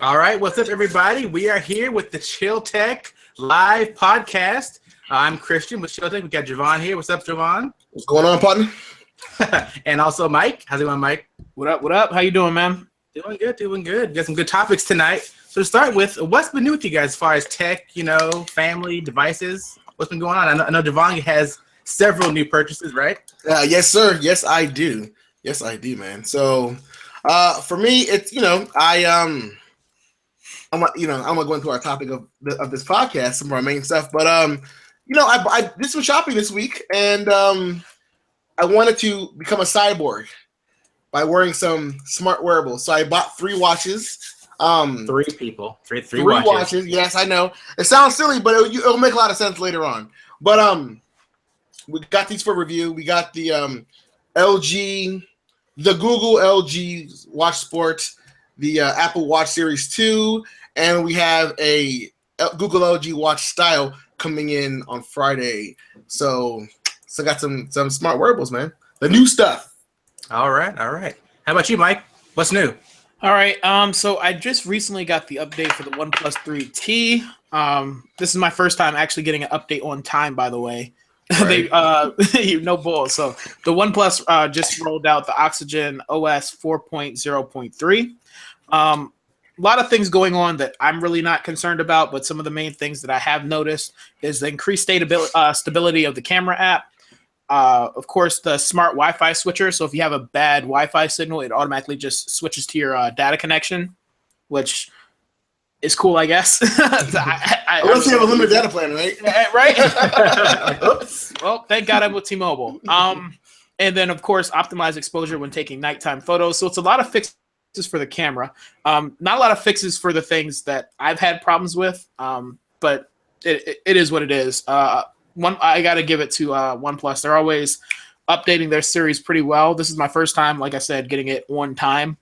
All right, what's up, everybody? We are here with the Chill Tech Live podcast. I'm Christian with Chill Tech. We got Javon here. What's up, Javon? What's going on, partner? And also Mike. How's it going, Mike? What up? What up? How you doing, man? Doing good, doing good. We got some good topics tonight. So to start with, what's been new with you guys as far as tech, family, devices? What's been going on? I know Javon has several new purchases, right? Yes, sir. Yes, I do. Yes, I do, man. So, for me, it's I'm gonna go into our topic of this podcast, some of our main stuff. But I did some shopping this week, and I wanted to become a cyborg by wearing some smart wearables. So I bought 3 watches. Three people, three watches. Yes, I know it sounds silly, but it'll make a lot of sense later on. But we got these for review. We got the LG, the Google LG Watch Sport, the Apple Watch Series 2, and we have a Google LG Watch Style coming in on Friday. So got some smart wearables, man. The new stuff. All right. How about you, Mike? What's new? All right. So I just recently got the update for the OnePlus 3T. This is my first time actually getting an update on time, by the way. Right. No bull. So the OnePlus just rolled out the Oxygen OS 4.0.3. A lot of things going on that I'm really not concerned about, but some of the main things that I have noticed is the increased stability of the camera app. Of course, the smart Wi-Fi switcher. So if you have a bad Wi-Fi signal, it automatically just switches to your data connection, which is cool, I guess. Unless you have a limited data plan, right? Right? Oops. Well, thank God I'm with T-Mobile. And then, of course, optimize exposure when taking nighttime photos. So it's a lot of fixes for the camera. Not a lot of fixes for the things that I've had problems with, but it is what it is. I got to give it to OnePlus. They're always updating their series pretty well. This is my first time, like I said, getting it on time.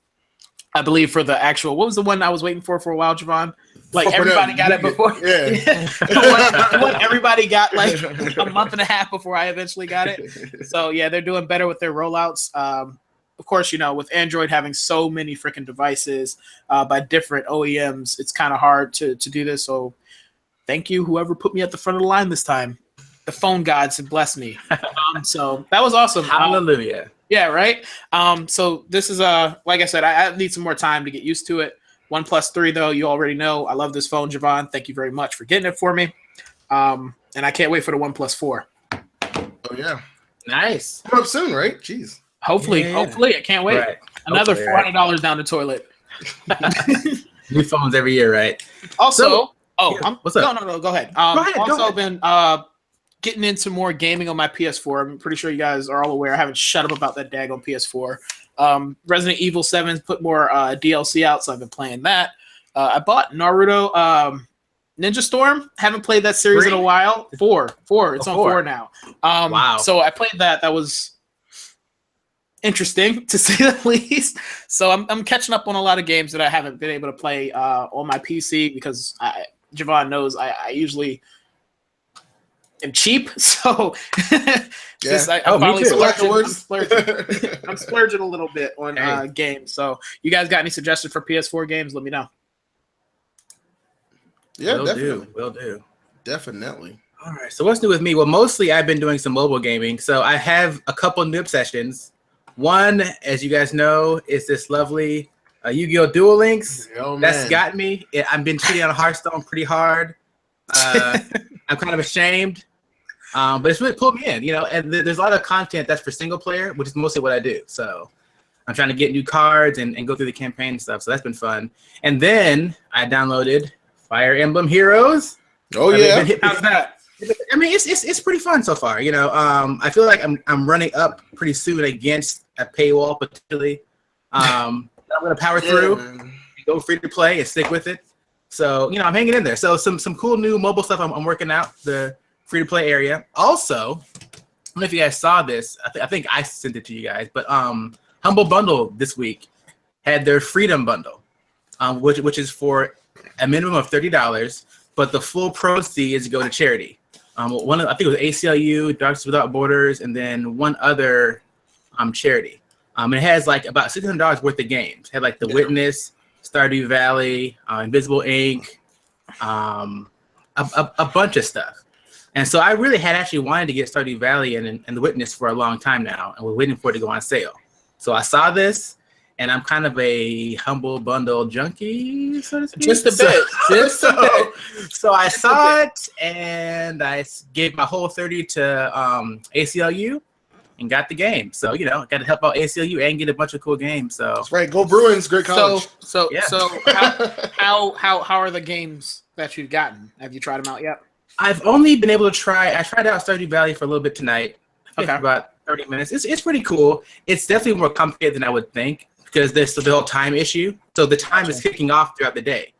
I believe for the actual, what was the one I was waiting for a while, Javon? Like everybody got it before. Yeah. the one everybody got like a month and a half before I eventually got it. So yeah, they're doing better with their rollouts. Of course, with Android having so many freaking devices by different OEMs, it's kind of hard to do this. So thank you, whoever put me at the front of the line this time. The phone gods have blessed me. So that was awesome. Hallelujah. Yeah, right? So this is, like I said, I need some more time to get used to it. OnePlus 3, though, you already know. I love this phone, Javon. Thank you very much for getting it for me. And I can't wait for the OnePlus 4. Oh, yeah. Nice. Coming up soon, right? Jeez. Hopefully. I can't wait. Right. Another Hopefully, $400 down the toilet. New phones every year, right? Also, what's up? No, go ahead. Go ahead. Also been getting into more gaming on my PS4. I'm pretty sure you guys are all aware. I haven't shut up about that daggone PS4. Resident Evil 7's put more DLC out, so I've been playing that. I bought Naruto Ninja Storm. Haven't played that series in a while. 4. It's on 4 now. Wow. So I played that. That was interesting, to say the least. So I'm catching up on a lot of games that I haven't been able to play on my PC because Javon knows I usually am cheap, so me too. I'm splurging a little bit on games. So you guys got any suggestions for PS4 games? Let me know. Yeah, Will do. Definitely. All right. So what's new with me? Well, mostly I've been doing some mobile gaming. So I have a couple new obsessions. One, as you guys know, is this lovely Yu-Gi-Oh! Duel Links. That's got me. I've been cheating on Hearthstone pretty hard. I'm kind of ashamed. But it's really pulled me in, and there's a lot of content that's for single player, which is mostly what I do. So I'm trying to get new cards and go through the campaign and stuff. So that's been fun. And then I downloaded Fire Emblem Heroes. Oh, yeah. How's that? I mean, it's pretty fun so far. I feel like I'm running up pretty soon against a paywall potentially. I'm going to power through, and go free to play and stick with it. So, I'm hanging in there. So some cool new mobile stuff I'm working out. The free-to-play area. Also, I don't know if you guys saw this. I think I sent it to you guys. But Humble Bundle this week had their Freedom Bundle, which is for a minimum of $30, but the full proceeds go to charity. I think it was ACLU, Doctors Without Borders, and then one other charity. It has like about $600 worth of games. It had like The Witness, Stardew Valley, Invisible Ink, a bunch of stuff. And so I really had actually wanted to get Stardew Valley and The Witness for a long time now, and we're waiting for it to go on sale. So I saw this, and I'm kind of a humble bundle junkie, so to speak. Just a bit. So I saw it, and I gave my whole 30 to ACLU and got the game. So, got to help out ACLU and get a bunch of cool games. So that's right. Go Bruins. Great college. So how are the games that you've gotten? Have you tried them out yet? I've only been able to try. I tried out Stardew Valley for a little bit tonight. Okay. For about 30 minutes. It's pretty cool. It's definitely more complicated than I would think because there's the whole time issue. So the time is kicking off throughout the day.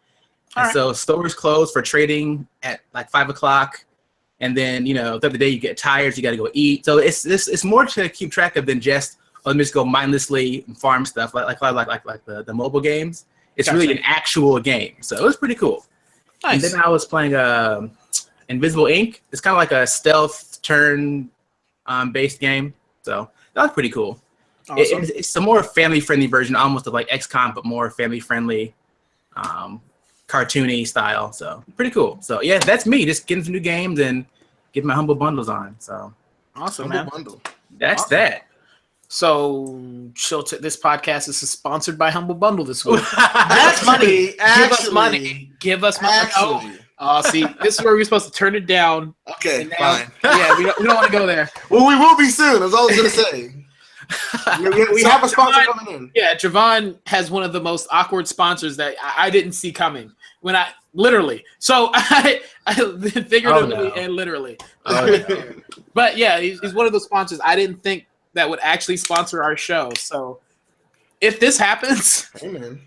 So stores close for trading at like 5 o'clock. And then, throughout the day you get tired, you got to go eat. So it's more to keep track of than just, let me just go mindlessly and farm stuff like the mobile games. It's really an actual game. So it was pretty cool. Nice. And then I was playing Invisible Ink. It's kind of like a stealth turn based game. So that was pretty cool. Awesome. It's a more family-friendly version, almost of like XCOM, but more family-friendly, cartoony style. So pretty cool. So yeah, that's me. Just getting some new games and getting my humble bundles on. So awesome, humble man. Bundle. That's awesome. That. So this podcast is sponsored by Humble Bundle this week. That's money. Give us money. Give us money. Oh, see, this is where we're supposed to turn it down. Okay, fine. Yeah, we don't want to go there. Well, we will be soon. That's all I was gonna say. we have a sponsor coming in. Yeah, Javon has one of the most awkward sponsors that I didn't see coming. When I literally, so I figuratively and literally. But yeah, he's one of those sponsors I didn't think that would actually sponsor our show. So if this happens, hey man.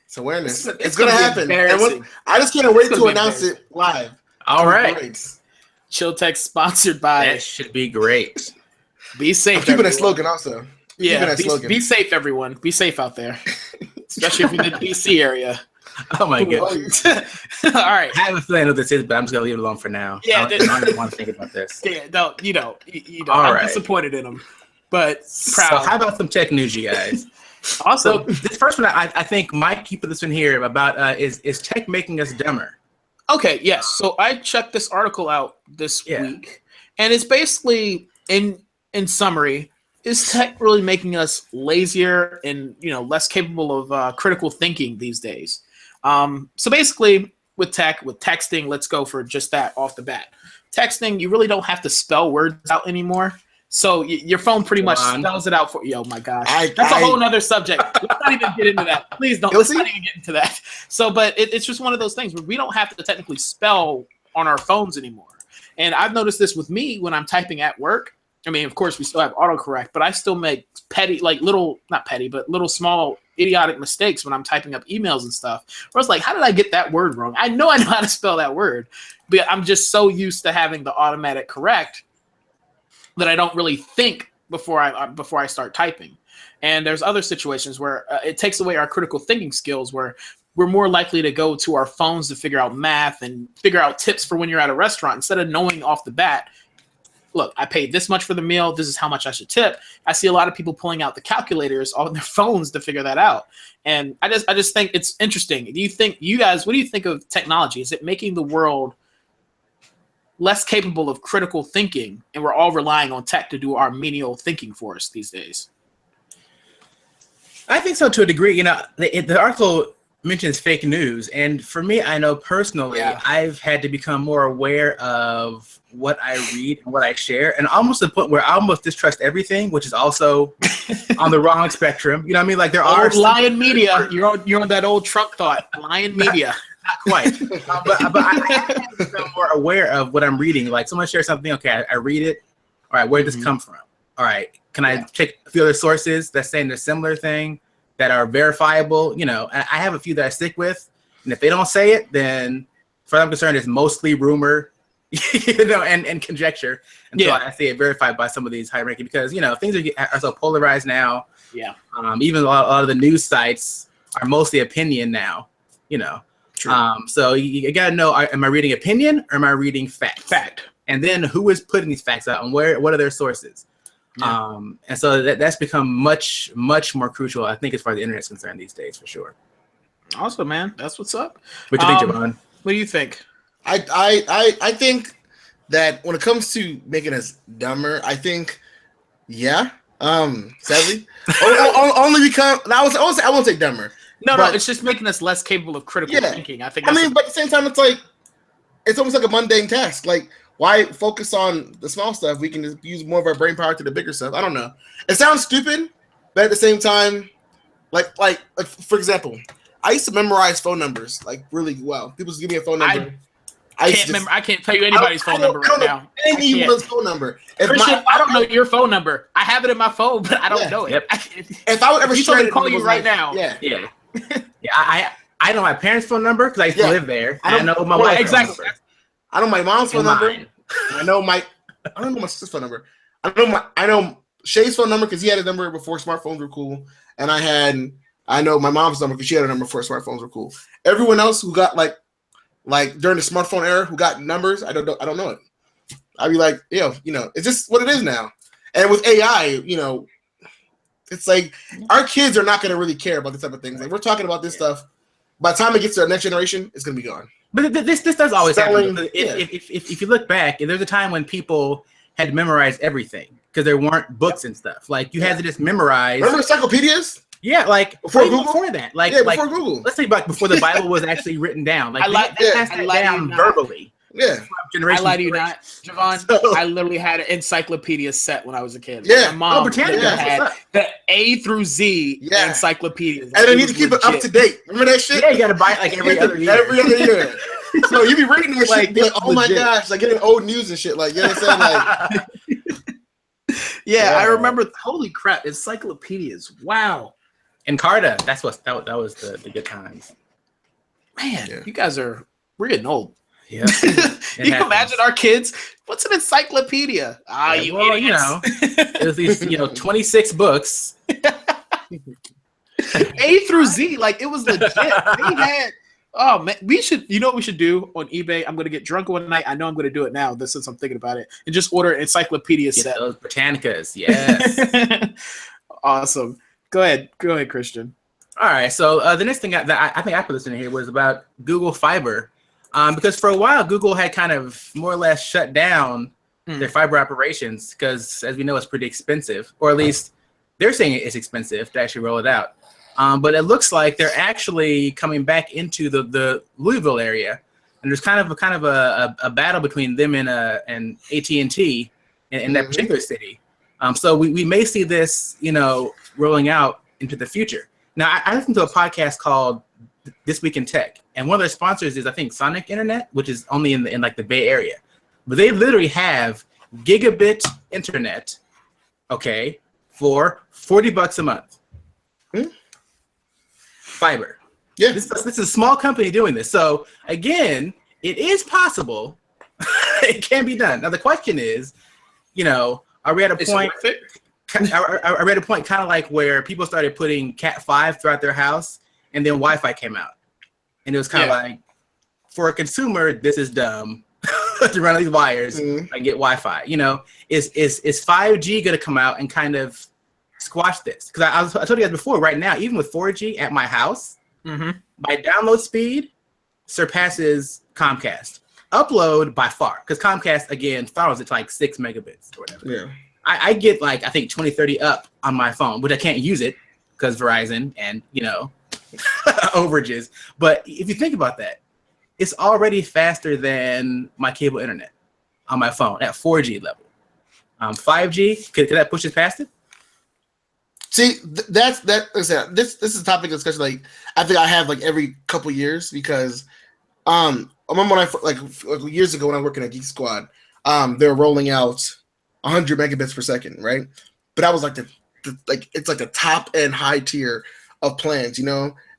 It's awareness. It's gonna happen. And I just can't wait to announce it live. All right. Chill Tech sponsored by. That should be great. Be safe. I'm keeping that slogan also. Yeah. Be safe, everyone. Be safe out there, especially if you're in the DC area. Oh my goodness. All right. I have a feeling what this is, but I'm just gonna leave it alone for now. Yeah. I don't want to think about this. Yeah. No. You don't. I'm disappointed in them, but proud. So how about some tech news, you guys? Awesome. So this first one, I think Mike keep this one here about is tech making us dumber? Okay, yes. So I checked this article out this week, and it's basically in summary, is tech really making us lazier and less capable of critical thinking these days? So basically, with texting, let's go for just that off the bat. Texting, you really don't have to spell words out anymore. So your phone pretty much spells it out for you. Oh my gosh, that's a whole nother subject. Let's not even get into that. Please don't. Let's not even get into that. So, but it's just one of those things where we don't have to technically spell on our phones anymore. And I've noticed this with me when I'm typing at work. I mean, of course, we still have autocorrect, but I still make little small idiotic mistakes when I'm typing up emails and stuff. Where it's like, how did I get that word wrong? I know how to spell that word, but I'm just so used to having the automatic correct that I don't really think before I start typing. And there's other situations where it takes away our critical thinking skills, where we're more likely to go to our phones to figure out math and figure out tips for when you're at a restaurant instead of knowing off the bat, look, I paid this much for the meal. This is how much I should tip. I see a lot of people pulling out the calculators on their phones to figure that out. And I just think it's interesting. What do you think of technology? Is it making the world less capable of critical thinking, and we're all relying on tech to do our menial thinking for us these days? I think so to a degree. The article mentions fake news, and for me, I know personally, I've had to become more aware of what I read and what I share, and almost to the point where I almost distrust everything, which is also on the wrong spectrum. You know what I mean? Like there are lying media. You're on that old Trump thought. Lying media. Not quite, but I have to become more aware of what I'm reading. Like someone shares something, okay, I read it. All right, where did this come from? All right, can I check a few other sources that's saying a similar thing that are verifiable? I have a few that I stick with, and if they don't say it, then, as far as I'm concerned, it's mostly rumor, and conjecture until I see it verified by some of these high-ranking. Because things are so polarized now. Yeah. Even a lot of the news sites are mostly opinion now. True. So you gotta know: am I reading opinion or am I reading fact? And then who is putting these facts out, and what are their sources? Yeah. And so that's become much, much more crucial, I think, as far as the internet is concerned these days, for sure. Awesome, man. That's what's up. What do you think, Javon? What do you think? I think that when it comes to making us dumber, I think, yeah. Sadly, only because I won't say dumber. No, it's just making us less capable of critical thinking. I think. But at the same time, it's almost like a mundane task. Like, why focus on the small stuff? We can just use more of our brain power to the bigger stuff. I don't know. It sounds stupid, but at the same time, like for example, I used to memorize phone numbers like really well. People just give me a phone number. I can't tell you anybody's phone number right now. Anyone's phone number. Christian, I don't know your phone number. I have it in my phone, but I don't know it. If I would ever try to call you right now, yeah. I know my parents' phone number because I used to live there. I know my wife's phone number. I know my mom's phone number. I don't know my sister's phone number. I know Shay's phone number because he had a number before smartphones were cool, and I know my mom's number because she had a number before smartphones were cool. Everyone else who got like during the smartphone era who got numbers, I don't know it. I'd be like, it's just what it is now. And with AI, it's like our kids are not going to really care about this type of things. Like we're talking about this stuff. By the time it gets to our next generation, it's going to be gone. But this does always happen. If you look back, there's a time when people had to memorize everything because there weren't books and stuff. Like you had to just memorize. Remember encyclopedias? Yeah, like before Google. Before that, before Google. Let's think about before the Bible was actually written down. Like down verbally. Yeah, I lie to you not, Javon. So, I literally had an encyclopedia set when I was a kid. Yeah, my mom Britannica had the A through Z encyclopedias. And I need to keep it up to date. Remember that shit? Yeah, you got to buy it like every other year. Every other year. So you be reading this shit, be like, oh my gosh, like getting old news and shit. Like, you know what I'm saying? Like, yeah, I remember. Holy crap, encyclopedias! Wow. And Carta, that was the good times. Man, you guys we're getting old. Yeah. You can imagine our kids. What's an encyclopedia? It was these 26 books. A through Z, like it was legit. They had. Oh man, we should. You know what we should do on eBay? I'm gonna get drunk one night. I know I'm gonna do it now. Since I'm thinking about it, and just order an encyclopedia set. Those Britannicas, yes. Awesome. Go ahead, Christian. All right. So the next thing that I think I put this in here was about Google Fiber, because for a while Google had kind of more or less shut down their fiber operations because, as we know, it's pretty expensive, or at least they're saying it's expensive to actually roll it out. But it looks like they're actually coming back into the Louisville area, and there's kind of a battle between them and AT&T in that particular city. So we may see this, rolling out into the future. Now, I listened to a podcast called This Week in Tech, and one of their sponsors is, I think, Sonic Internet, which is only in the Bay Area. But they literally have gigabit internet, okay, for $40 a month. Fiber. Yeah. This is a small company doing this. So, again, it is possible. It can be done. Now, the question is, are we at a point? Are we at a point kind of like where people started putting Cat 5 throughout their house, and then Wi-Fi came out, and it was kind of like, for a consumer, this is dumb to run these wires and get Wi-Fi. Is 5G going to come out and kind of squash this? Because I told you guys before. Right now, even with 4G at my house, my download speed surpasses Comcast. Upload by far, because Comcast again throttles it to like 6 megabits or whatever. Yeah. I get like, I think 20, 30 up on my phone, but I can't use it because Verizon and, overages. But if you think about that, it's already faster than my cable internet on my phone at 4G level. 5G, could that push it past it? See, this is a topic of discussion. Like, I think I have like every couple years because, I remember when like years ago when I was working at Geek Squad, they were rolling out 100 megabits per second, right? But that was like it's like the top end high tier of plans,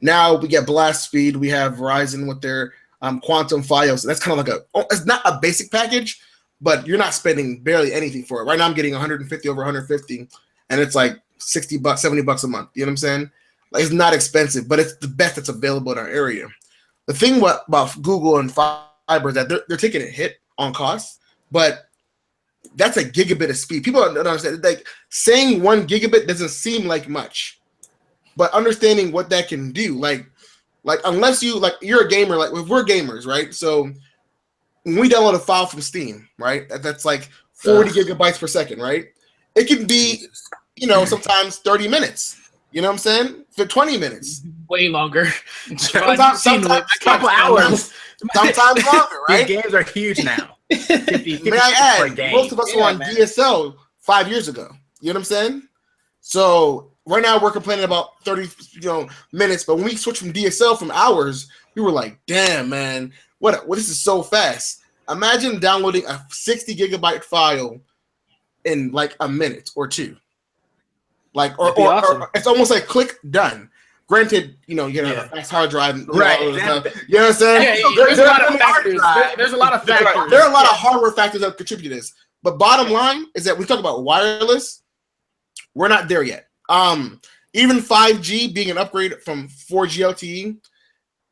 Now we get blast speed. We have Verizon with their Quantum Fios. That's kind of like it's not a basic package, but you're not spending barely anything for it. Right now I'm getting 150 over 150, and it's like $60, $70 a month. You know what I'm saying? Like, it's not expensive, but it's the best that's available in our area. The thing about Google and fiber is that they're taking a hit on costs, but that's a gigabit of speed. People don't understand. Like, saying 1 gigabit doesn't seem like much, but understanding what that can do, like Like unless you're a gamer, like if we're gamers, right? So when we download a file from Steam, right? That's like 40 gigabytes per second, right? It can be, sometimes 30 minutes. You know what I'm saying? For 20 minutes. Way longer. Sometimes a couple hours. Sometimes longer, right? These games are huge now. 50 May I add, most of us were on DSL 5 years ago. You know what I'm saying? So right now we're complaining about 30 minutes, but when we switched from DSL from hours, we were like, damn, man, what this is so fast. Imagine downloading a 60 gigabyte file in like a minute or two. Like or it's almost like click done. Granted, you have a fast hard drive, right? You know what I'm saying? Yeah, there's a lot of factors. There's a lot of factors. There are a lot of hardware factors that contribute to this. But bottom line is that we talk about wireless, we're not there yet. Even 5G being an upgrade from 4G LTE,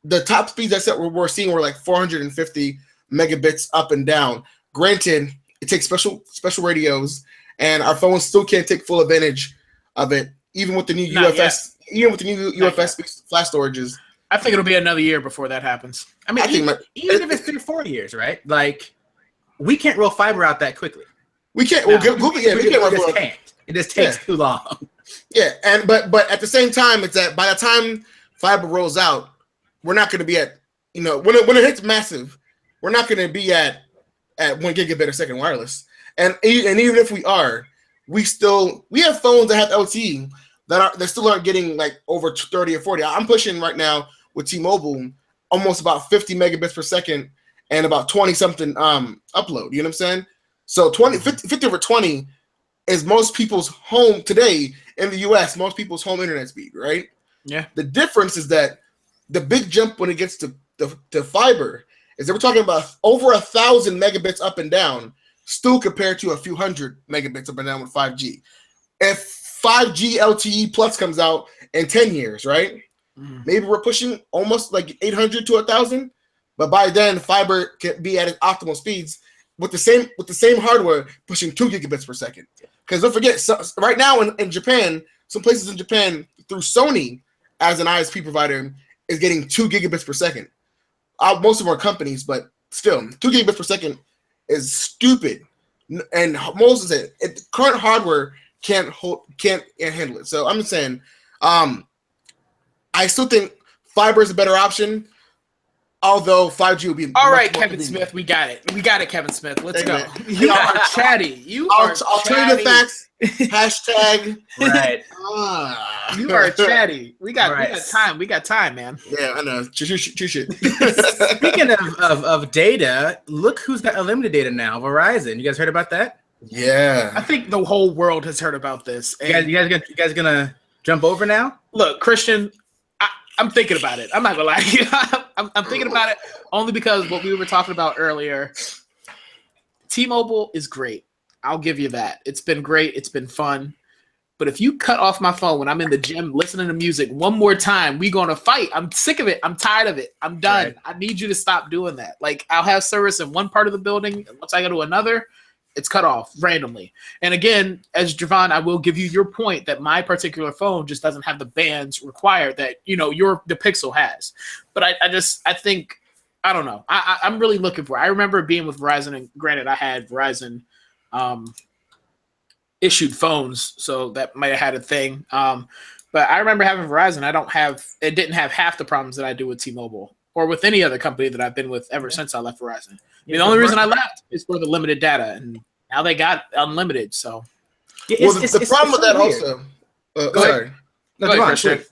the top speeds I said we're seeing were like 450 megabits up and down. Granted, it takes special radios, and our phones still can't take full advantage of it, even with the new UFS. Even with the new UFS flash storages. I think it'll be another year before that happens. I mean, even if it's 3 or 4 years, right? Like, we can't roll fiber out that quickly. We can't. Well, Google, we can't. It just takes too long. Yeah, but at the same time, it's that by the time fiber rolls out, we're not going to be at when it hits massive, we're not going to be at 1 gigabit a second wireless. And even if we are, we have phones that have LTE that still aren't getting like over 30 or 40. I'm pushing right now with T-Mobile almost about 50 megabits per second and about 20 something upload. You know what I'm saying? So 50 over 20 is most people's home today in the US, most people's home internet speed, right? Yeah. The difference is that the big jump when it gets to fiber is that we're talking about over 1,000 megabits up and down, still compared to a few hundred megabits up and down with 5G. If 5G LTE Plus comes out in 10 years, right? Maybe we're pushing almost like 800 to 1,000, but by then fiber can be at its optimal speeds with the same hardware pushing 2 gigabits per second. Because don't forget, right now in Japan, some places in Japan through Sony as an ISP provider is getting 2 gigabits per second. Most of our companies, but still, 2 gigabits per second is stupid. And most of it, current hardware can't handle it. So I'm just saying, I still think fiber is a better option. Although 5G will be all right, Kevin Smith, we got it. We got it, Kevin Smith. Let's go. You are chatty. You are alternative facts. Hashtag right. You are chatty. We got time. We got time, man. Yeah, I know. Speaking of data, look who's got unlimited data now. Verizon. You guys heard about that? Yeah. I think the whole world has heard about this. You guys gonna jump over now? Look, Christian, I'm thinking about it. I'm not gonna lie to you. I'm thinking about it only because what we were talking about earlier. T-Mobile is great. I'll give you that. It's been great. It's been fun. But if you cut off my phone when I'm in the gym listening to music one more time, we're going to fight. I'm sick of it. I'm tired of it. I'm done. Right. I need you to stop doing that. Like, I'll have service in one part of the building. And once I go to another, it's cut off randomly. And again, as Javon, I will give you your point that my particular phone just doesn't have the bands required that, the Pixel has. But I think, I don't know. I'm really looking for it. I remember being with Verizon, and granted, I had Verizon issued phones, so that might have had a thing. But I remember having Verizon. It didn't have half the problems that I do with T-Mobile or with any other company that I've been with ever since I left Verizon. I mean, the only reason I left is for the limited data, and now they got unlimited. So, the problem with that also. Sorry. Go ahead, Christian.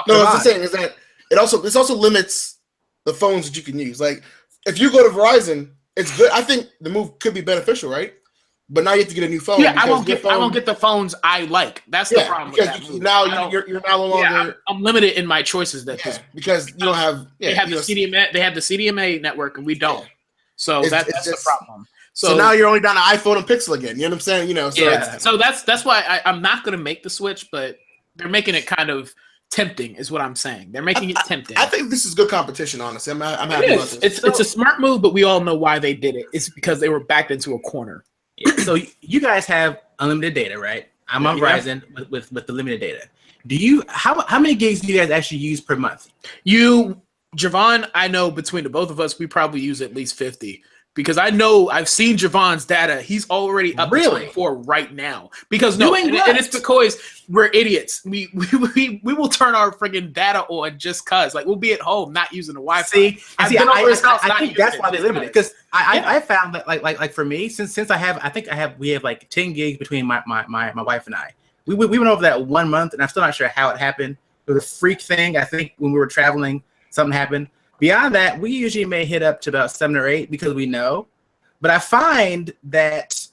No, what I'm saying is that this also limits the phones that you can use. Like, if you go to Verizon, it's good. I think the move could be beneficial, right? But now you have to get a new phone. Yeah, I won't get the phones I like. That's the problem with that move. Now you're no longer. Yeah, I'm limited in my choices. Because you don't have. They have the CDMA. They have the CDMA network, and we don't. Yeah. So that's the problem. So now you're only down to iPhone and Pixel again. You know what I'm saying? So that's why I'm not going to make the switch, but they're making it kind of tempting, is what I'm saying. They're making it tempting. I think this is good competition. Honestly, I'm happy about this. It's a smart move, but we all know why they did it. It's because they were backed into a corner. Yeah. So you guys have unlimited data, right? I'm on Verizon with the limited data. How many gigs do you guys actually use per month? You Javon, I know between the both of us, we probably use at least 50. Because I know I've seen Javon's data. He's already up to 24 right now. Because and it's because we're idiots. We will turn our friggin' data on just cause. Like we'll be at home not using the Wi-Fi. See, I think that's why they limit it. Because I found that like for me, since we have like 10 gigs between my wife and I. We went over that 1 month, and I'm still not sure how it happened. It was a freak thing. I think when we were traveling, something happened. Beyond that, we usually may hit up to about 7 or 8 because we know. But I find that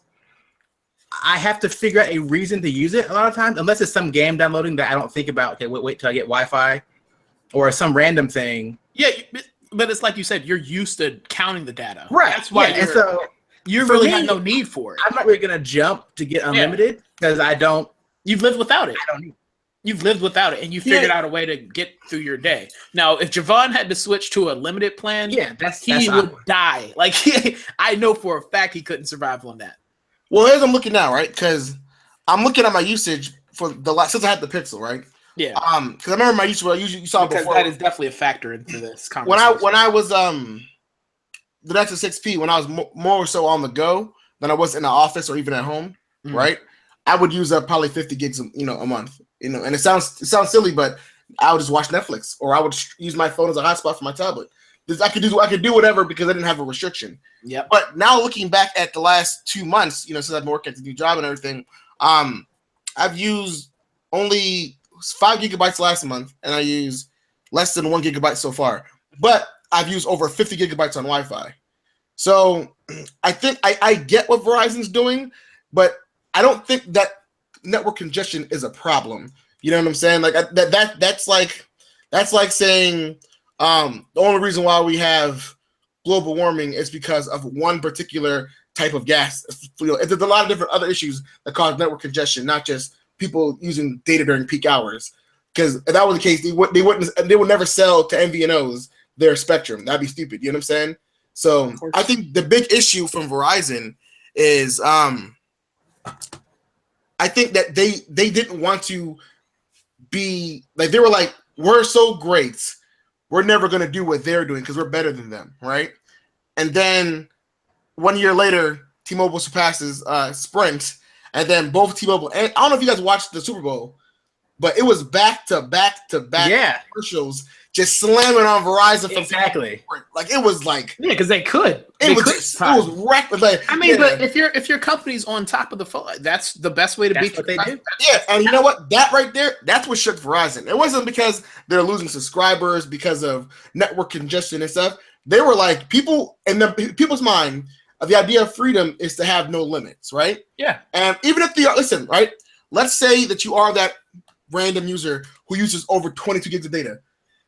I have to figure out a reason to use it a lot of times, unless it's some game downloading that I don't think about. Okay, wait till I get Wi-Fi, or some random thing. Yeah, but it's like you said, you're used to counting the data. Right. That's why you really have no need for it. I'm not really going to jump to get unlimited because I don't. You've lived without it. I don't need. You've lived without it, and you figured out a way to get through your day. Now, if Javon had to switch to a limited plan, he would die. Like I know for a fact he couldn't survive on that. Well, here's I'm looking now, right? Because I'm looking at my usage for since I had the Pixel, right? Yeah. Because I remember my usage. You saw because before. That is definitely a factor into this conversation. When I was the Nexus 6P, when I was more so on the go than I was in the office or even at home, right? I would use up probably 50 gigs, a month, and it sounds silly, but I would just watch Netflix or I would use my phone as a hotspot for my tablet. I could do whatever because I didn't have a restriction. Yeah. But now looking back at the last 2 months, since I've been working at the new job and everything, I've used only 5 gigabytes last month, and I use less than 1 gigabyte so far. But I've used over 50 gigabytes on Wi-Fi. So I think I get what Verizon's doing, but I don't think that network congestion is a problem. You know what I'm saying? Like that's like saying the only reason why we have global warming is because of one particular type of gas. There's a lot of different other issues that cause network congestion, not just people using data during peak hours. Because if that was the case, they would never sell to MVNOs their spectrum. That'd be stupid. You know what I'm saying? So I think the big issue from Verizon is I think that they didn't want to be like, they were like, we're so great, we're never going to do what they're doing because we're better than them, right? And then 1 year later, T-Mobile surpasses Sprint, and then both T-Mobile and I don't know if you guys watched the Super Bowl, but it was back to back commercials just slamming on Verizon. Exactly. Like it was like because they could. It was reckless. Like, but if your company's on top of the phone, that's the best way to beat what they do. Yeah, and you know what? That right there, that's what shook Verizon. It wasn't because they're losing subscribers because of network congestion and stuff. They were like, people's mind, the idea of freedom is to have no limits, right? Yeah. And even if listen, right? Let's say that you are that random user who uses over 22 gigs of data,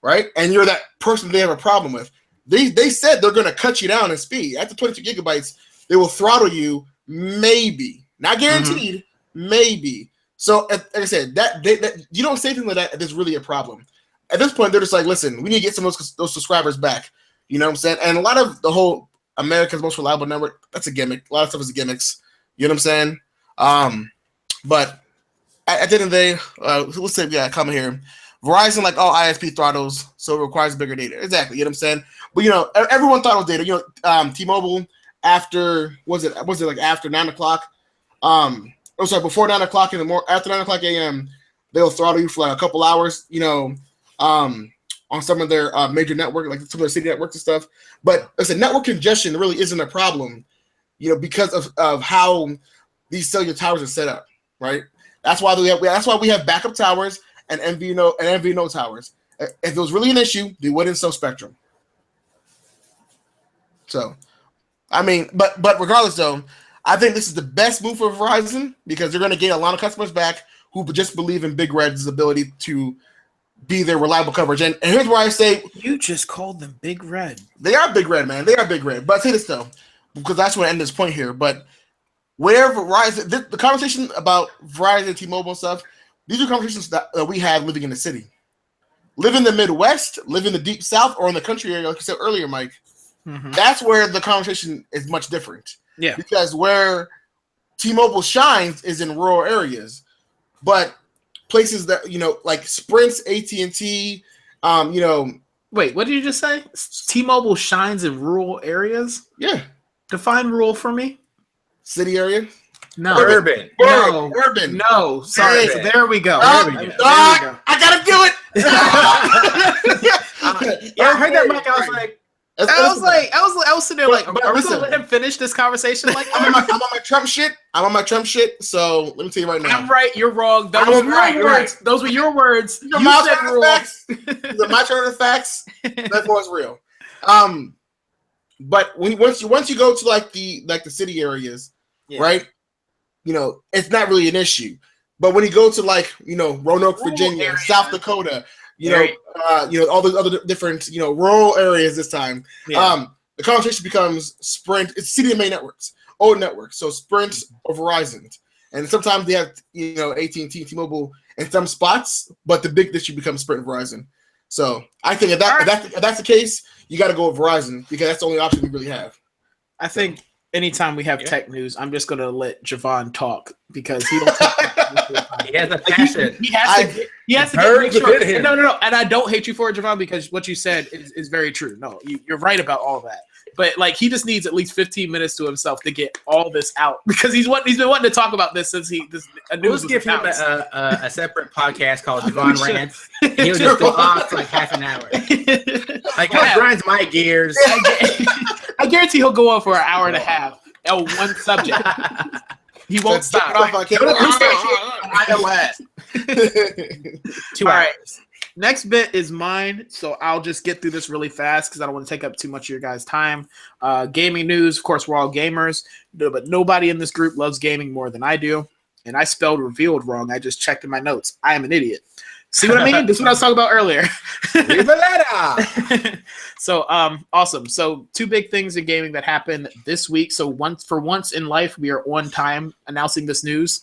right? And you're that person they have a problem with. They said they're going to cut you down in speed. After 22 gigabytes, they will throttle you, maybe. Not guaranteed, maybe. So, like I said, that you don't say anything like that, there's really a problem. At this point, they're just like, listen, we need to get some of those subscribers back. You know what I'm saying? And a lot of the whole America's Most Reliable Network, that's a gimmick. A lot of stuff is gimmicks. You know what I'm saying? But at the end of the day, let's say, comment here. Verizon, like all ISP throttles, so it requires bigger data. Exactly, you know what I'm saying? But everyone throttles data. T-Mobile after like after 9 o'clock. Before 9 o'clock in the morning, after 9 o'clock a.m., they'll throttle you for like a couple hours. On some of their major network, like some of their city networks and stuff. But listen, network congestion really isn't a problem, because of how these cellular towers are set up, right? That's why we have backup towers and MVNO towers. If it was really an issue, they wouldn't sell Spectrum. So, I mean, but regardless though, I think this is the best move for Verizon because they're going to gain a lot of customers back who just believe in Big Red's ability to be their reliable coverage. And here's where I say, you just called them Big Red. They are Big Red, man. They are Big Red. But I say this though, because that's where I end this point here. But where Verizon, the conversation about Verizon and T-Mobile and stuff, these are conversations that we have living in the city. Live in the Midwest, live in the Deep South, or in the country area, like you said earlier, Mike. Mm-hmm. That's where the conversation is much different. Yeah. Because where T-Mobile shines is in rural areas. But places that, like Sprint's, AT&T, Wait, what did you just say? T-Mobile shines in rural areas? Yeah. Define rural for me. City area? No. Urban. No. Urban. No. Sorry. Urban. So there we go. I gotta do it. Yeah, I heard that, Mike. I was like, I was sitting there like, But are we listen. gonna let him finish this conversation? Like, I'm on my Trump shit. So let me tell you right now. I'm right, you're wrong. Those I'm were right, your you're words. Those were your words. These are You my said turn of rural. facts. These are my turn of facts. That's what's real. But once you go to like the city areas, right? You know, it's not really an issue. But when you go to like, you know, Roanoke, Virginia, areas. South Dakota, you know, all those other different, you know, rural areas this time, the conversation becomes Sprint. It's city and main networks, old networks. So Sprint or Verizon. And sometimes they have, you know, AT&T, T-Mobile in some spots, but the big issue becomes Sprint and Verizon. So I think if that's the case, you got to go with Verizon because that's the only option we really have. I think anytime we have tech news, I'm just gonna let Javon talk because he don't. he has a passion. He has to make sure. No. And I don't hate you for it, Javon, because what you said is very true. No, you're right about all that. But like, he just needs at least 15 minutes to himself to get all this out because he's been wanting to talk about this since We'll give him a separate podcast called Javon Rants. He'll just go off for like half an hour. Like, that grinds my gears. I guarantee he'll go on for an hour and a half on one subject. He won't stop. iOS. 2 hours. Next bit is mine, so I'll just get through this really fast because I don't want to take up too much of your guys' time. Gaming news, of course, we're all gamers, but nobody in this group loves gaming more than I do. And I spelled revealed wrong. I just checked in my notes. I am an idiot. See what I mean? This is what I was talking about earlier. Leave a letter. So, awesome. So, 2 big things in gaming that happened this week. So, once in life, we are on time announcing this news.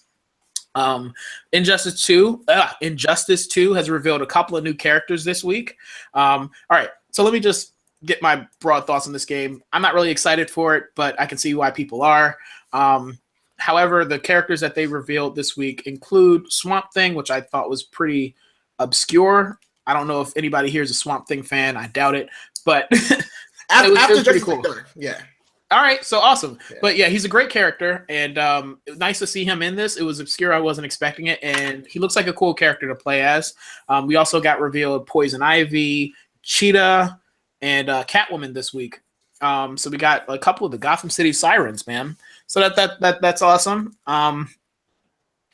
Injustice 2 has revealed a couple of new characters this week. All right, so let me just get my broad thoughts on this game. I'm not really excited for it, but I can see why people are. However, the characters that they revealed this week include Swamp Thing, which I thought was pretty obscure. I don't know if anybody here is a Swamp Thing fan. I doubt it, but it was pretty cool. Yeah. All right, so awesome. Yeah. But yeah, he's a great character, and nice to see him in this. It was obscure. I wasn't expecting it, and he looks like a cool character to play as. We also got revealed Poison Ivy, Cheetah, and Catwoman this week. So we got a couple of the Gotham City Sirens, man. So that's awesome.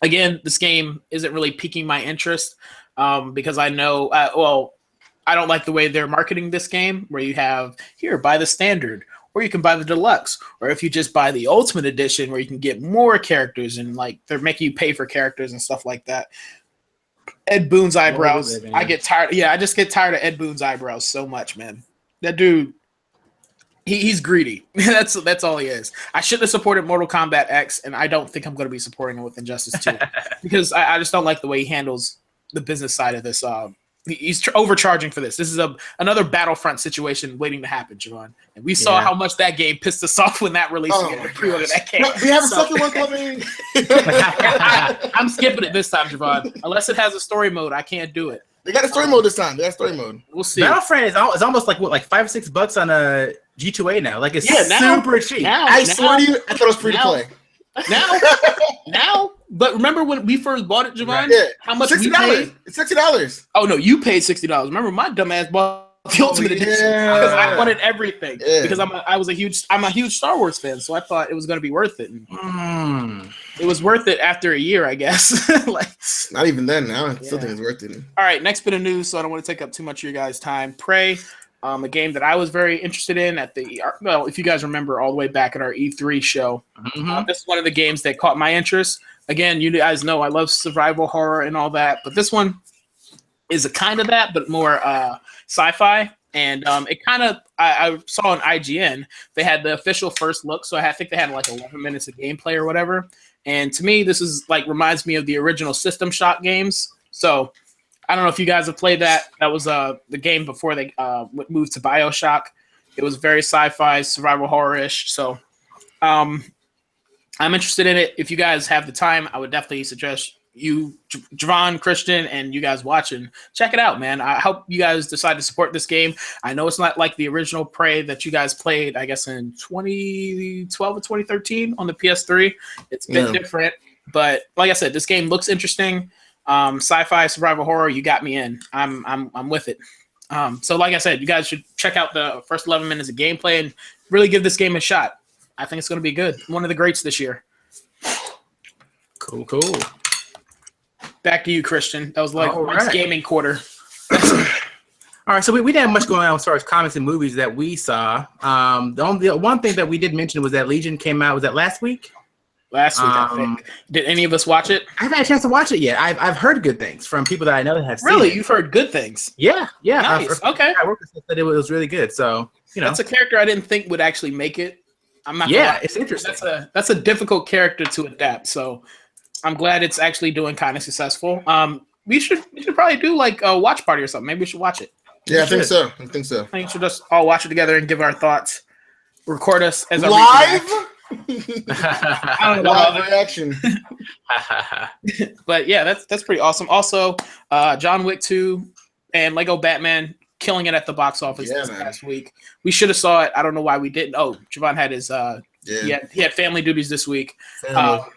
Again, this game isn't really piquing my interest because I know, I don't like the way they're marketing this game, where you have, here, buy the standard, or you can buy the deluxe, or if you just buy the ultimate edition where you can get more characters and like they're making you pay for characters and stuff like that. Ed Boon's eyebrows. I get tired. Yeah, I just get tired of Ed Boon's eyebrows so much, man. That dude, he's greedy. That's all he is. I shouldn't have supported Mortal Kombat X, and I don't think I'm going to be supporting it with Injustice 2 because I just don't like the way he handles the business side of this. He's overcharging for this. This is another Battlefront situation waiting to happen, Javon. And we saw how much that game pissed us off when that released. Pre-order that game. We have a second one coming. I'm skipping it this time, Javon. Unless it has a story mode, I can't do it. They got a story mode this time. They got story mode. We'll see. Battlefront is almost like what, like $5 or $6 on a G2A now. Like, it's super cheap. I swear to you, I thought it was free to play. Now, but remember when we first bought it, Javon? Right. Yeah. How much $60. we paid? It's $60. Oh no, you paid $60. Remember, my dumb ass bought the Ultimate Edition because I wanted everything. Yeah. Because I'm a huge Star Wars fan, so I thought it was going to be worth it. It was worth it after a year, I guess. Like, not even then. Now I still think it's worth it. All right, next bit of news, so I don't want to take up too much of your guys' time. Prey. A game that I was very interested in if you guys remember all the way back at our E3 show. This is one of the games that caught my interest. Again, you guys know I love survival horror and all that, but this one is a kind of that, but more sci-fi. And it kind of, I saw on IGN, they had the official first look, so I think they had like 11 minutes of gameplay or whatever. And to me, this is like reminds me of the original System Shock games. So I don't know if you guys have played that. That was the game before they moved to BioShock. It was very sci-fi, survival horror-ish. So I'm interested in it. If you guys have the time, I would definitely suggest you, Javon, Christian, and you guys watching, check it out, man. I hope you guys decide to support this game. I know it's not like the original Prey that you guys played, I guess, in 2012 or 2013 on the PS3. It's a bit different, but like I said, this game looks interesting. Sci-fi survival horror, you got me in. I'm with it. So like I said, you guys should check out the first 11 minutes of gameplay and really give this game a shot. I think it's going to be good. One of the greats this year. Cool. Back to you, Christian. That was like Mike's gaming quarter. All right, so we didn't have much going on as far as comics and movies that we saw. The one thing that we did mention was that Legion came out. Was that last week? Last week, I think. Did any of us watch it? I haven't had a chance to watch it yet. I've heard good things from people that I know that have seen it. Really? You've heard good things? Yeah. Nice. Okay. I worked with said it was really good. So, That's a character I didn't think would actually make it. I'm not. Yeah, it's interesting. That's a difficult character to adapt. So, I'm glad it's actually doing kind of successful. We should probably do like a watch party or something. Maybe we should watch it. Yeah, I think so. I think we should just all watch it together and give our thoughts. Record us as a live. I don't know live reaction. But yeah, that's pretty awesome. Also, John Wick 2 and Lego Batman killing it at the box office this past week. We should have saw it. I don't know why we didn't. Oh, Javon had his he had family duties this week. But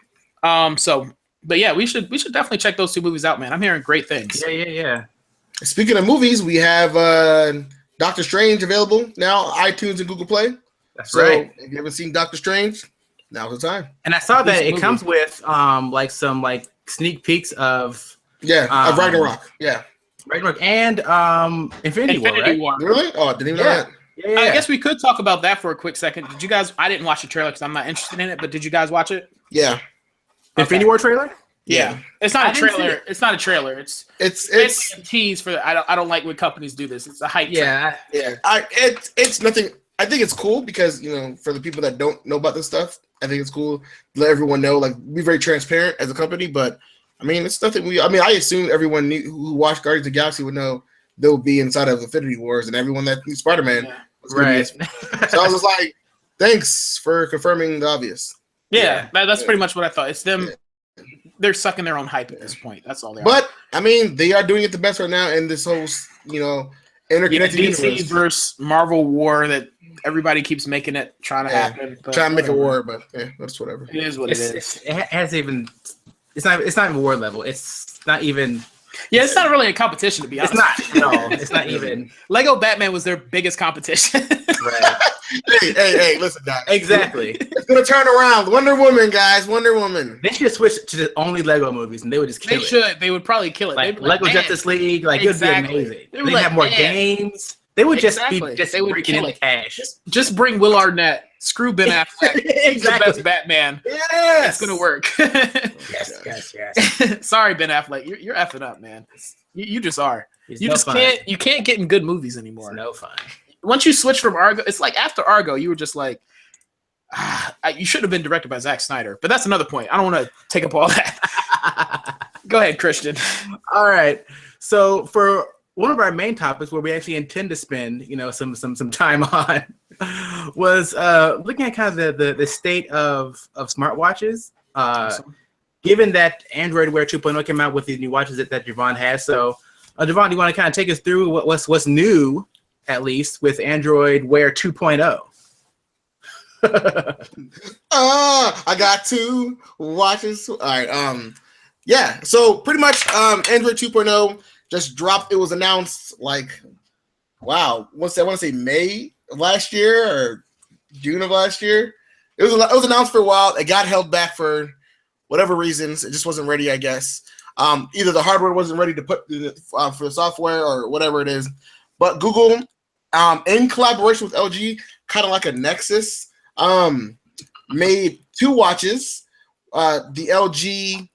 yeah, we should definitely check those two movies out, man. I'm hearing great things. Yeah. Speaking of movies, we have Doctor Strange available now, iTunes and Google Play. That's right. If you haven't seen Doctor Strange, now's the time. And I saw that it comes with some sneak peaks of Ragnarok. Yeah. Ragnarok and Infinity War, right? Really? Oh, I didn't even know that. Yeah. I guess we could talk about that for a quick second. Did you guys? I didn't watch the trailer because I'm not interested in it. But did you guys watch it? Yeah. Infinity War trailer? Yeah. It's not a trailer. It's not a trailer. It's a tease for. I don't like when companies do this. It's a hype. Yeah. It's nothing. I think it's cool because for the people that don't know about this stuff, I think it's cool to let everyone know. Like, be very transparent as a company. But I mean, it's nothing. I assume everyone who watched Guardians of the Galaxy would know they'll be inside of Infinity Wars, and everyone that knew Spider-Man. Yeah. Right. So I was just like, thanks for confirming the obvious. Yeah. That's pretty much what I thought. It's them. Yeah. They're sucking their own hype at this point. That's all they are. But I mean, they are doing it the best right now in this whole interconnected DC universe versus Marvel war that everybody keeps making it trying to happen. Trying to make a war, but that's whatever. It is what it is. It hasn't even. It's not even war level. It's not even. Yeah, it's not really a competition, to be honest. It's not. No, it's not even. Lego Batman was their biggest competition. Right. Hey, listen, Doc. Exactly. It's gonna turn around. Wonder Woman, guys. Wonder Woman. They should switch to just only Lego movies, and they would just kill it. They should. They would probably kill it. Like Lego Justice League. Like, exactly. It would be amazing. They would have more games. They would just be breaking in the cash. Just bring Will Arnett. Screw Ben Affleck. He's the best Batman. Yes. It's gonna work. Yes. Sorry, Ben Affleck. You're effing up, man. You just are. You can't get in good movies anymore. It's no fun. Once you switch from Argo, it's like after Argo, you were just like, you should have been directed by Zack Snyder. But that's another point. I don't want to take up all that. Go ahead, Christian. All right. So for one of our main topics, where we actually intend to spend, some time on, was looking at kind of the state of smartwatches. Awesome. Given that Android Wear 2.0 came out with these new watches that Javon has, so Javon, do you want to kind of take us through what's new, at least, with Android Wear 2.0? I got 2 watches. All right. Yeah. So pretty much, Android 2.0 just dropped. It was announced I want to say May of last year or June of last year. It was announced for a while. It got held back for whatever reasons. It just wasn't ready, I guess. Either the hardware wasn't ready to put for the software or whatever it is. But Google, in collaboration with LG, kind of like a Nexus, made 2 watches, the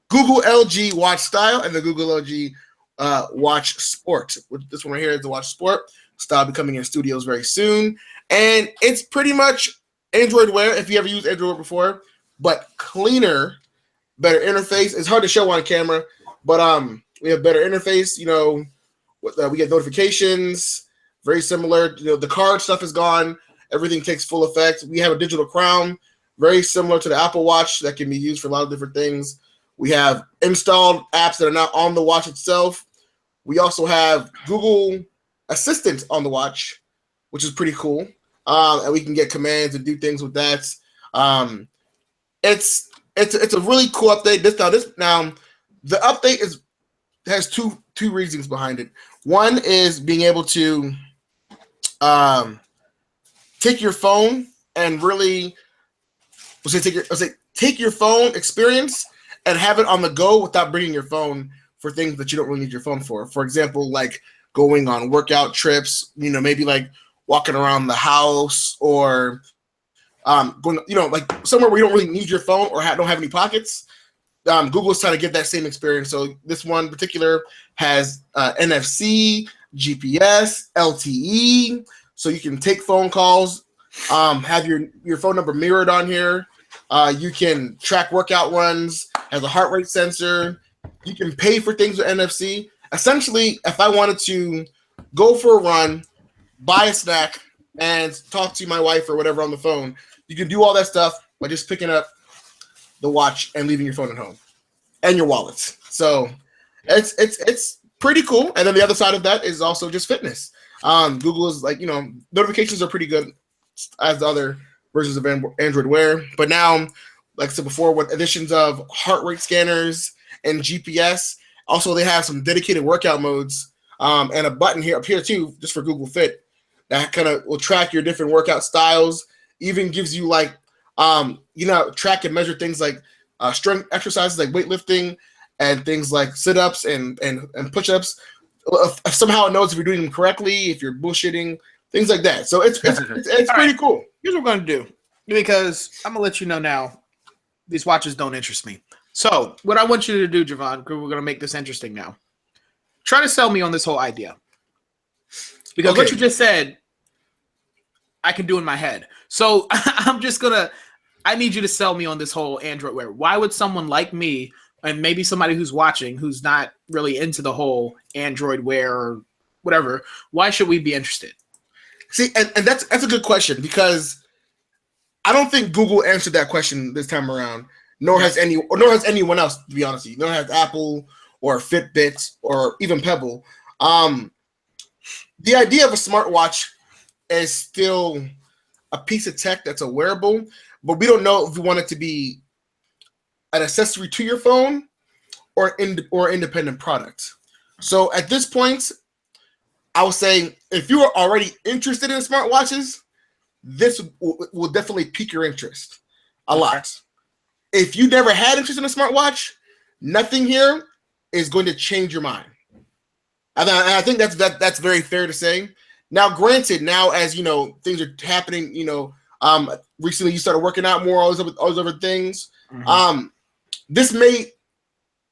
Google LG Watch Style and the Google LG Watch Sport. This one right here is the Watch Sport. Style be coming in studios very soon. And it's pretty much Android Wear, if you ever used Android Wear before, but cleaner, better interface. It's hard to show on camera, but we have better interface. We get notifications, very similar. The card stuff is gone. Everything takes full effect. We have a digital crown, very similar to the Apple Watch that can be used for a lot of different things. We have installed apps that are not on the watch itself. We also have Google Assistant on the watch, which is pretty cool. And we can get commands and do things with that. It's a really cool update. Now the update has two reasons behind it. One is being able to take your phone and really take your phone experience and have it on the go without bringing your phone for things that you don't really need your phone for. For example, like going on workout trips, maybe like walking around the house or going, like somewhere where you don't really need your phone or don't have any pockets. Google's trying to get that same experience. So this one in particular has NFC, GPS, LTE, so you can take phone calls, have your phone number mirrored on here. You can track workout runs, has a heart rate sensor. You can pay for things with NFC. Essentially, if I wanted to go for a run, buy a snack, and talk to my wife or whatever on the phone, you can do all that stuff by just picking up the watch and leaving your phone at home and your wallet. So it's pretty cool. And then the other side of that is also just fitness. Google is like, notifications are pretty good as the other versions of Android Wear. But now, like I said before, with additions of heart rate scanners and GPS, also they have some dedicated workout modes and a button here up here too, just for Google Fit, that kind of will track your different workout styles. Even gives you like, track and measure things like strength exercises like weightlifting and things like sit-ups and push-ups. If somehow it knows if you're doing them correctly, if you're bullshitting, things like that. So it's pretty cool. Here's what we're going to do, because I'm going to let you know now, these watches don't interest me. So what I want you to do, Javon, because we're going to make this interesting now, try to sell me on this whole idea. Because what you just said, I can do in my head. So I need you to sell me on this whole Android Wear. Why would someone like me, and maybe somebody who's watching, who's not really into the whole Android Wear or whatever, why should we be interested? See, and that's a good question, because I don't think Google answered that question this time around, nor has anyone else, to be honest with you. Nor has Apple or Fitbit or even Pebble. The idea of a smartwatch is still a piece of tech that's a wearable, but we don't know if we want it to be an accessory to your phone or independent product. So at this point, I would say if you are already interested in smartwatches, this will definitely pique your interest a lot. If you never had interest in a smartwatch, nothing here is going to change your mind. And I think that's very fair to say. Now, granted, as things are happening, recently you started working out more, all those other things. Mm-hmm. This may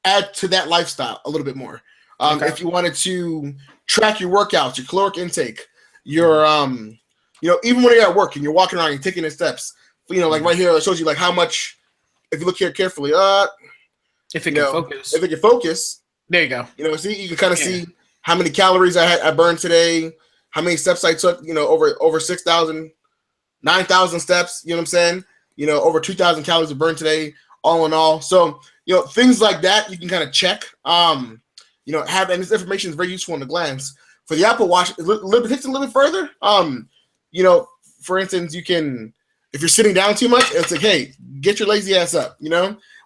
add to that lifestyle a little bit more. If you wanted to track your workouts, your caloric intake, your even when you're at work and you're walking around, you're taking the steps. Like right here, it shows you like how much. If you look here carefully, if it can focus, there you go. See, you can kind of see how many calories I burned today, how many steps I took. Over 6,000, 9,000 steps. You know what I'm saying? Over 2,000 calories of burned today, all in all. So things like that you can kind of check. And this information is very useful in the glance. For the Apple Watch, it takes a little bit further. For instance, you can, if you're sitting down too much, it's like, hey, get your lazy ass up,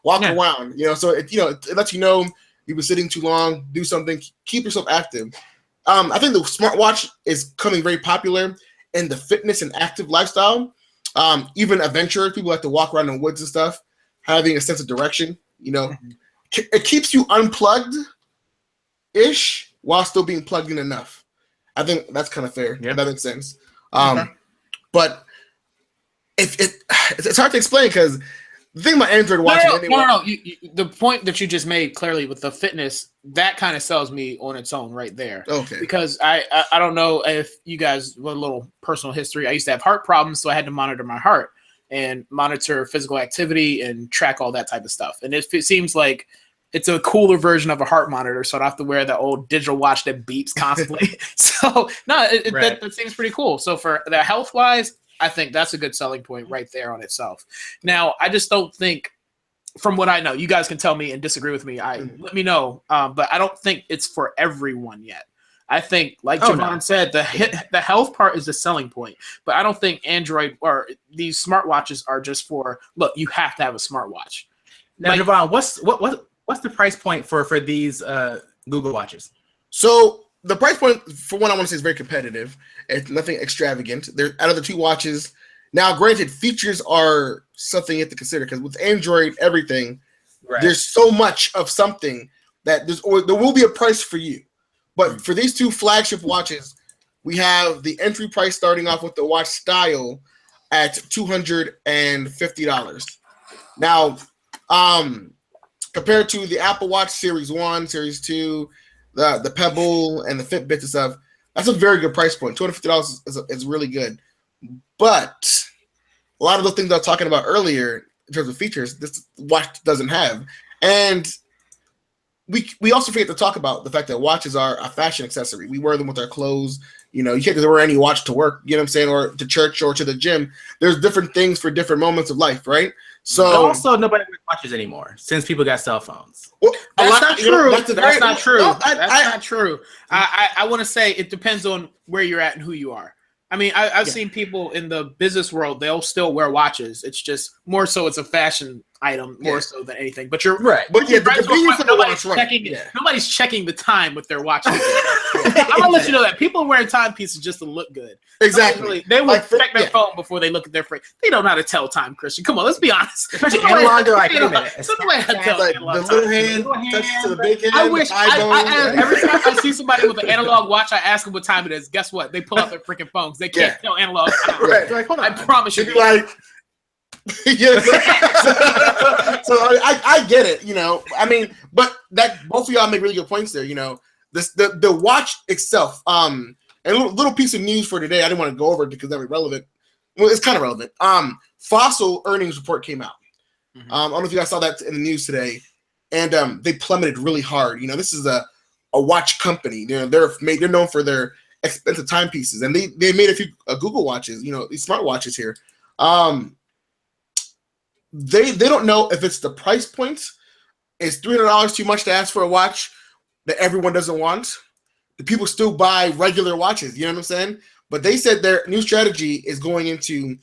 walk around, so it lets you know you've been sitting too long, do something, keep yourself active. I think the smartwatch is becoming very popular in the fitness and active lifestyle. Even adventurers, people like to walk around in the woods and stuff, having a sense of direction, it keeps you unplugged-ish while still being plugged in enough. I think that's kind of fair. Yeah. That makes sense. But it's hard to explain, because the thing about Android watches the point that you just made clearly with the fitness, that kind of sells me on its own right there. Okay. Because I don't know if you guys, with a little personal history, I used to have heart problems, so I had to monitor my heart and monitor physical activity and track all that type of stuff. And it seems like it's a cooler version of a heart monitor, so I don't have to wear that old digital watch that beeps constantly. So no, that seems pretty cool. So for the health wise, I think that's a good selling point right there on itself. Now, I just don't think from what I know. You guys can tell me and disagree with me. Let me know. But I don't think it's for everyone yet. I think, like Javon said, the health part is the selling point. But I don't think Android or these smartwatches are just for, look, you have to have a smartwatch. Now, like, Javon, what's the price point for these Google watches? So the price point, for one, I want to say is very competitive. It's nothing extravagant. They're out of the two watches. Now, granted, features are something you have to consider because with Android, everything, there's so much of something that there will be a price for you. But for these two flagship watches, we have the entry price starting off with the watch style at $250. Now, compared to the Apple Watch Series 1, Series 2, the Pebble, and the Fitbits and stuff, that's a very good price point. $250 is really good. But a lot of the things I was talking about earlier in terms of features, this watch doesn't have. And we also forget to talk about the fact that watches are a fashion accessory. We wear them with our clothes. You know, you can't just wear any watch to work, you know what I'm saying, or to church or to the gym. There's different things for different moments of life, right? So but also nobody wears watches anymore since people got cell phones. Well, that's not true. That's not true. No, that's not true. I want to say it depends on where you're at and who you are. I mean, I've seen people in the business world, they'll still wear watches. It's just more so it's a fashion item more so than anything. But you're right. But yeah, the convenience of the watch, nobody's checking the time with their watches. I'm gonna let you know that people are wearing timepieces just to look good. Exactly. They will check their phone before they look at their phone. They don't know how to tell time, Christian. Come on, let's be honest. Especially analog, like, wait a minute. Like the little hand touches to the big hand. I wish every time I see somebody with an analog watch, I ask them what time it is. Guess what? They pull out their freaking phones. They can't tell analog time. Right. Like, hold on. I promise you. Like, yeah. So I get it, you know. I mean, but that both of y'all make really good points there. You know, the watch itself. And a little piece of news for today. I didn't want to go over it because that's irrelevant. Well, it's kind of relevant. Fossil earnings report came out. I don't know if you guys saw that in the news today, and they plummeted really hard. You know, this is a watch company. They're known for their expensive timepieces, and they made a few Google watches. You know, these smart watches here. They don't know if it's the price point. Is $300 too much to ask for a watch that everyone doesn't want? The people still buy regular watches, you know what I'm saying? But they said their new strategy is going into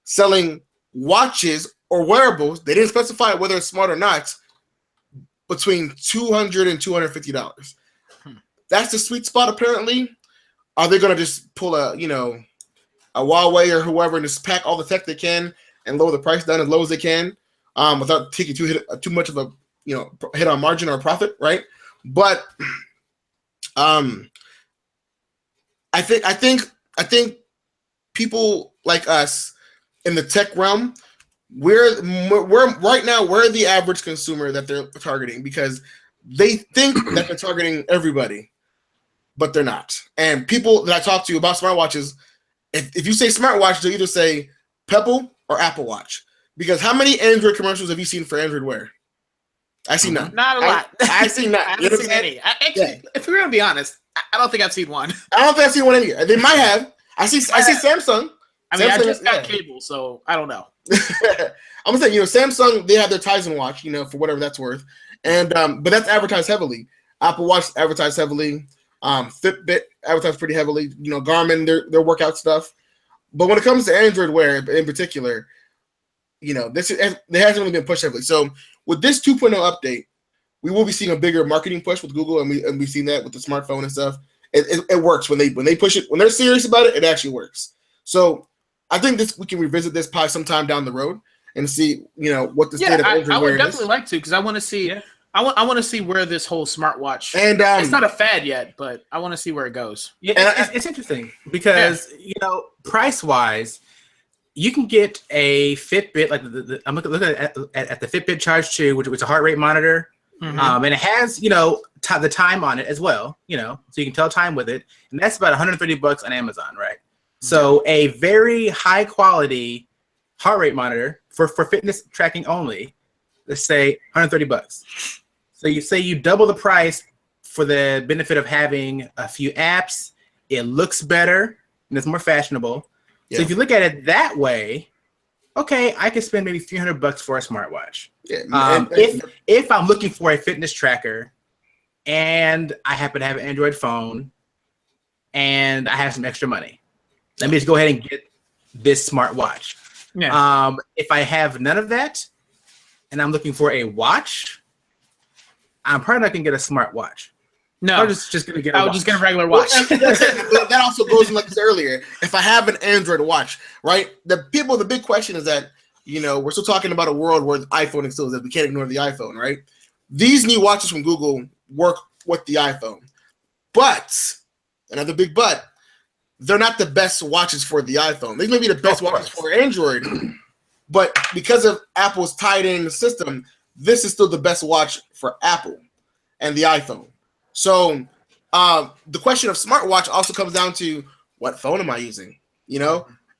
selling watches or wearables. They didn't specify whether it's smart or not, between $200 and $250. That's the sweet spot, apparently. Are they going to just pull a Huawei or whoever and just pack all the tech they can and lower the price down as low as they can, without taking too much of a hit on margin or profit, right? But I think people like us in the tech realm, we're right now we're the average consumer that they're targeting because they think that they're targeting everybody, but they're not. And people that I talk to about smartwatches, if you say smartwatch, they'll either say Pebble or Apple Watch. Because how many Android commercials have you seen for Android Wear? I see none. Not a lot. I see none. I haven't seen any. If we're gonna be honest, I don't think I've seen one. I don't think I've seen one either. They might have. I see Samsung. I mean, Samsung, I just got cable, so I don't know. I'm gonna say, Samsung, they have their Tizen watch, for whatever that's worth, and but that's advertised heavily. Apple Watch advertised heavily. Fitbit advertised pretty heavily. Garmin, their workout stuff. But when it comes to Android Wear in particular, there hasn't really been pushed heavily. So with this 2.0 update, we will be seeing a bigger marketing push with Google, and we've seen that with the smartphone and stuff. It works when they push it, when they're serious about it. It actually works. So I think we can revisit this probably sometime down the road and see what the state of Android Wear is. I would definitely like to, because I want to see. Yeah. I want to see where this whole smartwatch. And it's not a fad yet, but I want to see where it goes. Yeah, it's interesting because price wise, you can get a Fitbit like I'm looking at the Fitbit Charge 2, which is a heart rate monitor, and it has the time on it as well. So you can tell time with it, and that's about $130 on Amazon, right? So a very high quality heart rate monitor for fitness tracking only. Let's say $130. So you say you double the price for the benefit of having a few apps. It looks better and it's more fashionable. Yeah. So if you look at it that way, okay, I could spend maybe $300 for a smartwatch. Yeah, if I'm looking for a fitness tracker, and I happen to have an Android phone, and I have some extra money, let me just go ahead and get this smartwatch. Yeah. If I have none of that, and I'm looking for a watch, I'm probably not gonna get a smartwatch. No, I'm just gonna get. I would just get a regular watch. That also goes in like I said earlier. If I have an Android watch, right? The big question is that we're still talking about a world where the iPhone still exists. We can't ignore the iPhone, right? These new watches from Google work with the iPhone, but another big but, they're not the best watches for the iPhone. These may be the best watches for Android, but because of Apple's tied-in system, this is still the best watch for Apple and the iPhone. So the question of smartwatch also comes down to what phone am I using,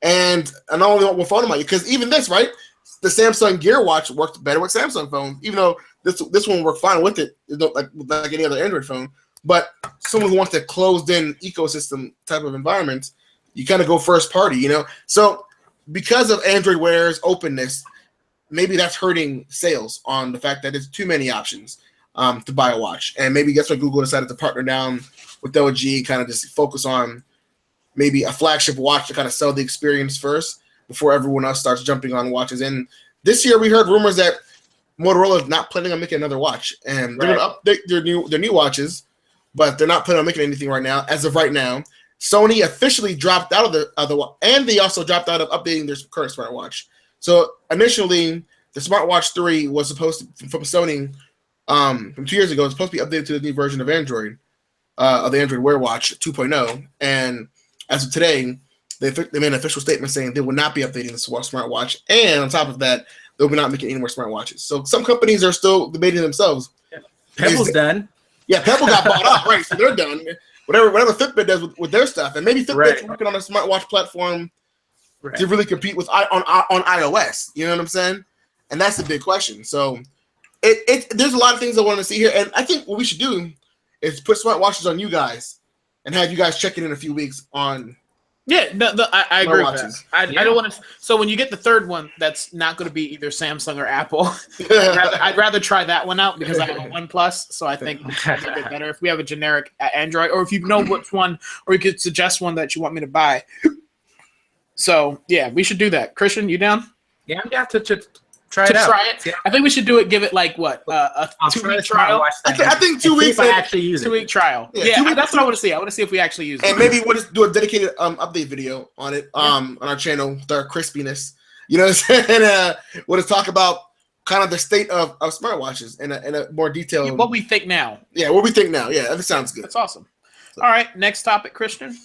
and not only what phone am I using, because even this, right, the Samsung Gear Watch works better with Samsung phones, even though this one worked fine with it, like any other Android phone. But someone who wants a closed-in ecosystem type of environment, you kind of go first party, So because of Android Wear's openness, maybe that's hurting sales on the fact that there's too many options to buy a watch. And maybe that's why Google decided to partner down with LG and kind of just focus on maybe a flagship watch to kind of sell the experience first before everyone else starts jumping on watches. And this year we heard rumors that Motorola is not planning on making another watch. And they're going to update their new watches, but they're not planning on making anything right now. As of right now, Sony officially dropped out of the other one, and they also dropped out of updating their current smartwatch. So initially, the smartwatch 3 was supposed to, from Sony, from 2 years ago, it's supposed to be updated to the new version of Android, of the Android Wear Watch 2.0. And as of today, they made an official statement saying they will not be updating the smartwatch, and on top of that, they'll be not making any more smartwatches. So some companies are still debating themselves. Pebble's done. Yeah, Pebble got bought out, right? So they're done. Whatever Fitbit does with their stuff, and maybe Fitbit's working on a smartwatch platform to really compete with on iOS. You know what I'm saying? And that's the big question. So there's a lot of things I want to see here, and I think what we should do is put smartwatches on you guys and have you guys check in a few weeks on. Yeah, I agree with that. I don't want to. So when you get the third one, that's not going to be either Samsung or Apple. I'd rather try that one out because I have a OnePlus, so I think it's a bit better if we have a generic Android, or if you know which one, or you could suggest one that you want me to buy. So yeah, we should do that. Christian, you down? Yeah, I'm down to try it out. Yeah. I think we should do it. Give it like what a 2-week trial. I think 2 weeks. I actually use it. 2-week trial. Yeah, that's what I want to see. I want to see if we actually use it. And maybe we'll just do a dedicated update video on it on our channel with our crispiness. You know what I'm saying? And we'll just talk about kind of the state of smartwatches in a more detailed. What we think now. Yeah, what we think now. Yeah, that sounds good. That's awesome. All right, next topic, Christian.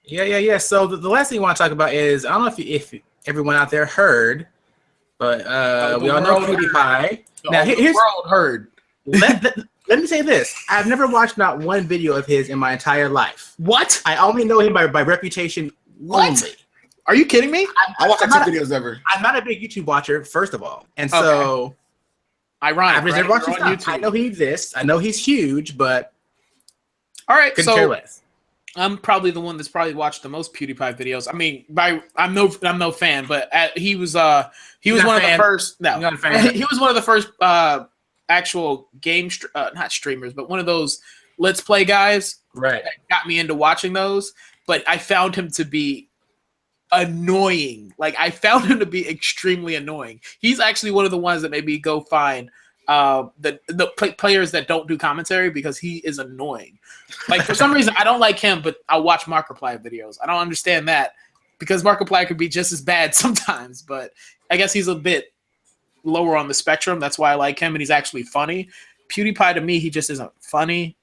Yeah. So the last thing we want to talk about is, I don't know if everyone out there heard, but we all know PewDiePie. Now here's world heard. Let me say this: I've never watched not one video of his in my entire life. What? I only know him by reputation. What? Only. Are you kidding me? I watch like 2 videos ever. I'm not a big YouTube watcher, first of all, and so ironic. I've never watched his stuff. I know he exists. I know he's huge, but all right, couldn't care less. I'm probably the one that's probably watched the most PewDiePie videos. I mean, I'm no fan, but he was one of the first. No, he was one of the first actual game not streamers, but one of those Let's Play guys. Right, that got me into watching those. But I found him to be annoying. Like I found him to be extremely annoying. He's actually one of the ones that made me go find the players that don't do commentary because he is annoying. Like for some reason I don't like him, but I'll watch Markiplier videos. I don't understand that because Markiplier could be just as bad sometimes, but I guess he's a bit lower on the spectrum. That's why I like him, and he's actually funny. PewDiePie to me, he just isn't funny.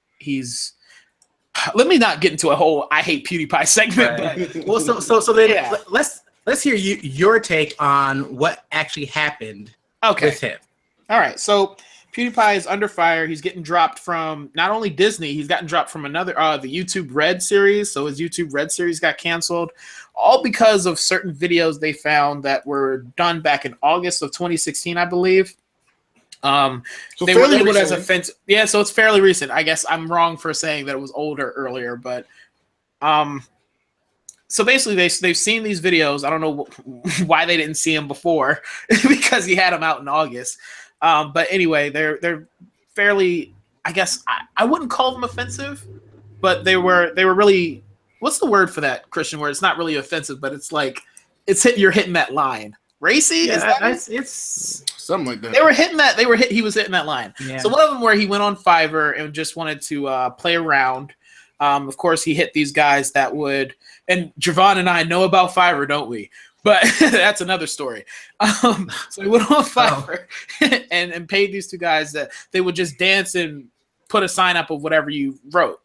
Let me not get into a whole I hate PewDiePie segment. Right. But well, so then let's hear your take on what actually happened with him. All right, so PewDiePie is under fire. He's getting dropped from not only Disney, he's gotten dropped from another the YouTube Red series. So his YouTube Red series got canceled, all because of certain videos they found that were done back in August of 2016, I believe. So they were labeled as offensive. Yeah, so it's fairly recent. I guess I'm wrong for saying that it was older earlier, but so basically they've seen these videos. I don't know why they didn't see him before because he had them out in August. But anyway, they're fairly, I guess I wouldn't call them offensive, but they were really, what's the word for that, Christian, where it's not really offensive, but it's like you're hitting that line. Racy? Yeah, it's something like that. He was hitting that line. Yeah. So one of them where he went on Fiverr and just wanted to play around. Of course, he hit these guys that would, and Javon and I know about Fiverr, don't we? But that's another story. So he went on Fiverr and paid these two guys that they would just dance and put a sign up of whatever you wrote.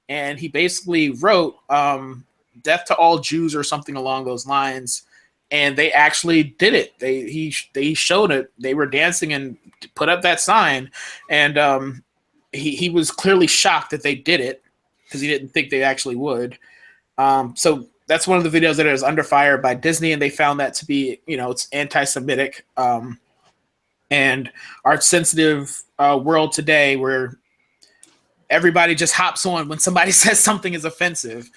And he basically wrote "Death to all Jews" or something along those lines. And they actually did it. They showed it. They were dancing and put up that sign. And he was clearly shocked that they did it because he didn't think they actually would. So that's one of the videos that is under fire by Disney, and they found that to be, it's anti-Semitic. And our sensitive world today, where everybody just hops on when somebody says something is offensive,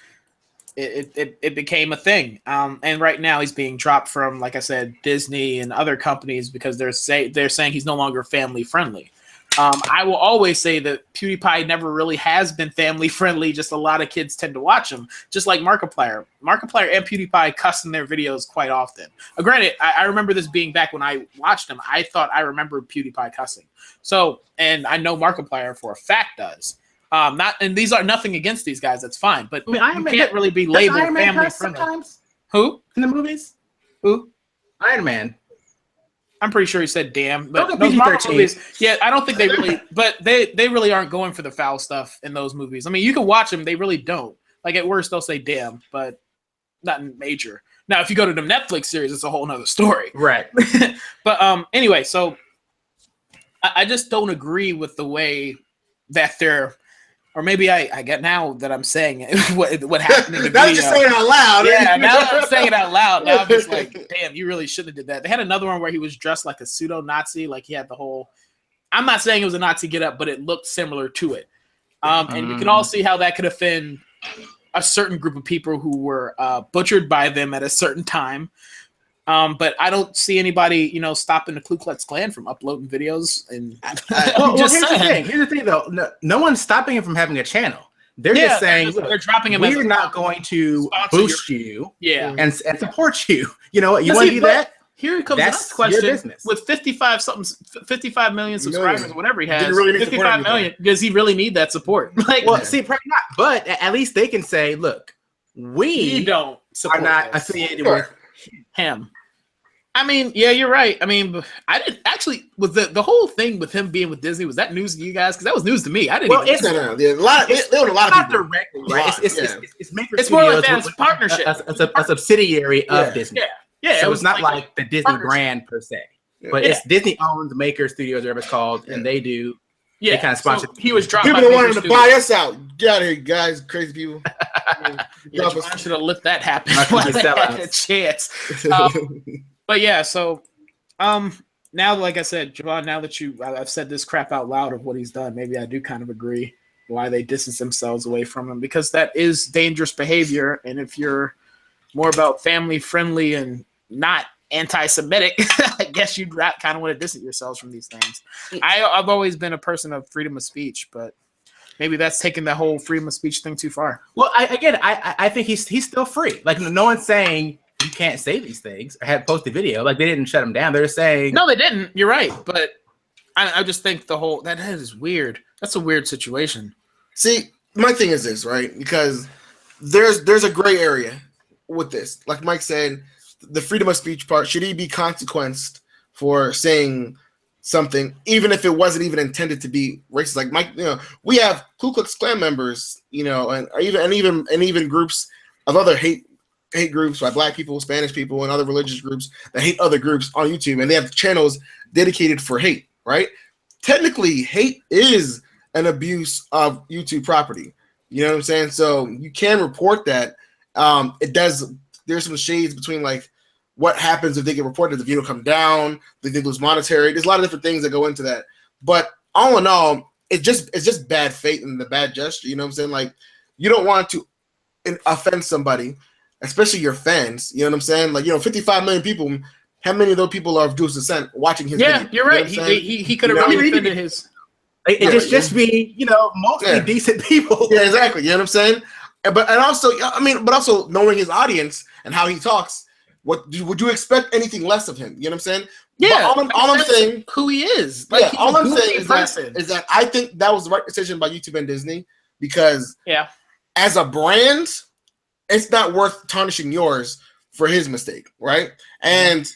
it became a thing. And right now he's being dropped from, like I said, Disney and other companies because they're saying he's no longer family friendly. I will always say that PewDiePie never really has been family friendly. Just a lot of kids tend to watch him, just like Markiplier. Markiplier and PewDiePie cuss in their videos quite often. Granted, I remember this being back when I watched him. I thought I remembered PewDiePie cussing. So, and I know Markiplier for a fact does. And these are nothing against these guys. That's fine, but you can't really be labeled family friendly. Sometimes? Who In the movies? Who? Iron Man. I'm pretty sure he said "damn." But Don't go those Marvel PG-13. movies, yeah, I don't think they really, but they really aren't going for the foul stuff in those movies. I mean, you can watch them; they really don't. Like at worst, they'll say "damn," but nothing major. Now, if you go to the Netflix series, it's a whole nother story. Right. But anyway, so I just don't agree with the way that they're. Or maybe I get now that I'm saying it, what happened in the now video. Now you're saying it out loud. Yeah, now that I'm saying it out loud, now I'm just like, damn, you really shouldn't have did that. They had another one where he was dressed like a pseudo-Nazi, like he had the whole. I'm not saying it was a Nazi get-up, but it looked similar to it. And you can all see how that could offend a certain group of people who were butchered by them at a certain time. But I don't see anybody, stopping the Ku Klux Klan from uploading videos. And here's the thing, though. No one's stopping him from having a channel. They're just saying, they're dropping him. We're not going to boost you, and support you. You know what? You want to do that? Here comes the question: with 55 million subscribers, or whatever he has, really 55 million. Does he really need that support? Like, well, see, probably not. But at least they can say, look, we don't are not affiliated with him. I mean, yeah, you're right. I mean, I didn't actually with the whole thing with him being with Disney. Was that news to you guys? Because that was news to me. I didn't. Well, even it's a lot of people. Directly, right? It's more like that. It's a partnership. A subsidiary of Disney. Yeah. So it's not like the Disney brand per se, but it's Disney owns Maker Studios, whatever it's called, and they do. Yeah, they kind of sponsor. So he was dropping. People wanted to buy us out. Get out of here, guys! Crazy people. I should have let that happen. A chance. But yeah, so now, like I said, Javon, now that I've said this crap out loud of what he's done, maybe I do kind of agree why they distance themselves away from him, because that is dangerous behavior. And if you're more about family friendly and not anti-Semitic, I guess you'd kind of want to distance yourselves from these things. I've always been a person of freedom of speech, but maybe that's taking the whole freedom of speech thing too far. Well, I think he's still free. Like, no one's saying you can't say these things or had posted video. Like, they didn't shut him down. They're saying no, they didn't. You're right, but I just think that is weird. That's a weird situation. See, my thing is this, right? Because there's a gray area with this. Like Mike said, the freedom of speech part, should he be consequenced for saying something, even if it wasn't even intended to be racist? Like Mike, we have Ku Klux Klan members, and even groups of other hate groups by Black people, Spanish people, and other religious groups that hate other groups on YouTube, and they have channels dedicated for hate, right? Technically, hate is an abuse of YouTube property. You know what I'm saying? So you can report that. There's some shades between like what happens if they get reported, the video come down, they lose monetary. There's a lot of different things that go into that. But all in all, it's just bad faith and the bad gesture. You know what I'm saying? Like, you don't want to offend somebody especially your fans. You know what I'm saying? Like, 55 million people. How many of those people are of Jewish descent watching his video? You're right. He could have really defended his. It just be, mostly decent people. Yeah, exactly. You know what I'm saying? But also knowing his audience and how he talks, would you expect anything less of him? You know what I'm saying? Yeah. But all I'm saying, who he is. Like, all I'm saying is that I think that was the right decision by YouTube and Disney, because as a brand, it's not worth tarnishing yours for his mistake, right? And